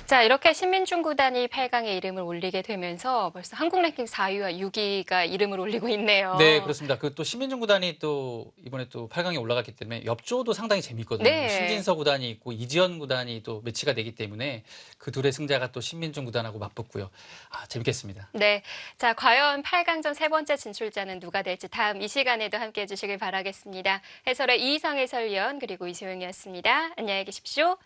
[SPEAKER 1] 자, 이렇게 신민중 구단이 8강에 이름을 올리게 되면서 벌써 한국 랭킹 4위와 6위가 이름을 올리고 있네요.
[SPEAKER 2] 네, 그렇습니다. 그 또 신민중 구단이 또 이번에 또 8강에 올라갔기 때문에 옆조도 상당히 재밌거든요.
[SPEAKER 1] 네.
[SPEAKER 2] 신진서 구단이 있고 이지연 구단이 또 매치가 되기 때문에 그 둘의 승자가 또 신민중 구단하고 맞붙고요. 재밌겠습니다.
[SPEAKER 1] 네. 자, 과연 8강전 세 번째 진출자는 누가 될지 다음 이 시간에도 함께해 주시길 바라겠습니다. 해설의 이희성 해설위원 그리고 이소영이었습니다. 안녕히 계십시오.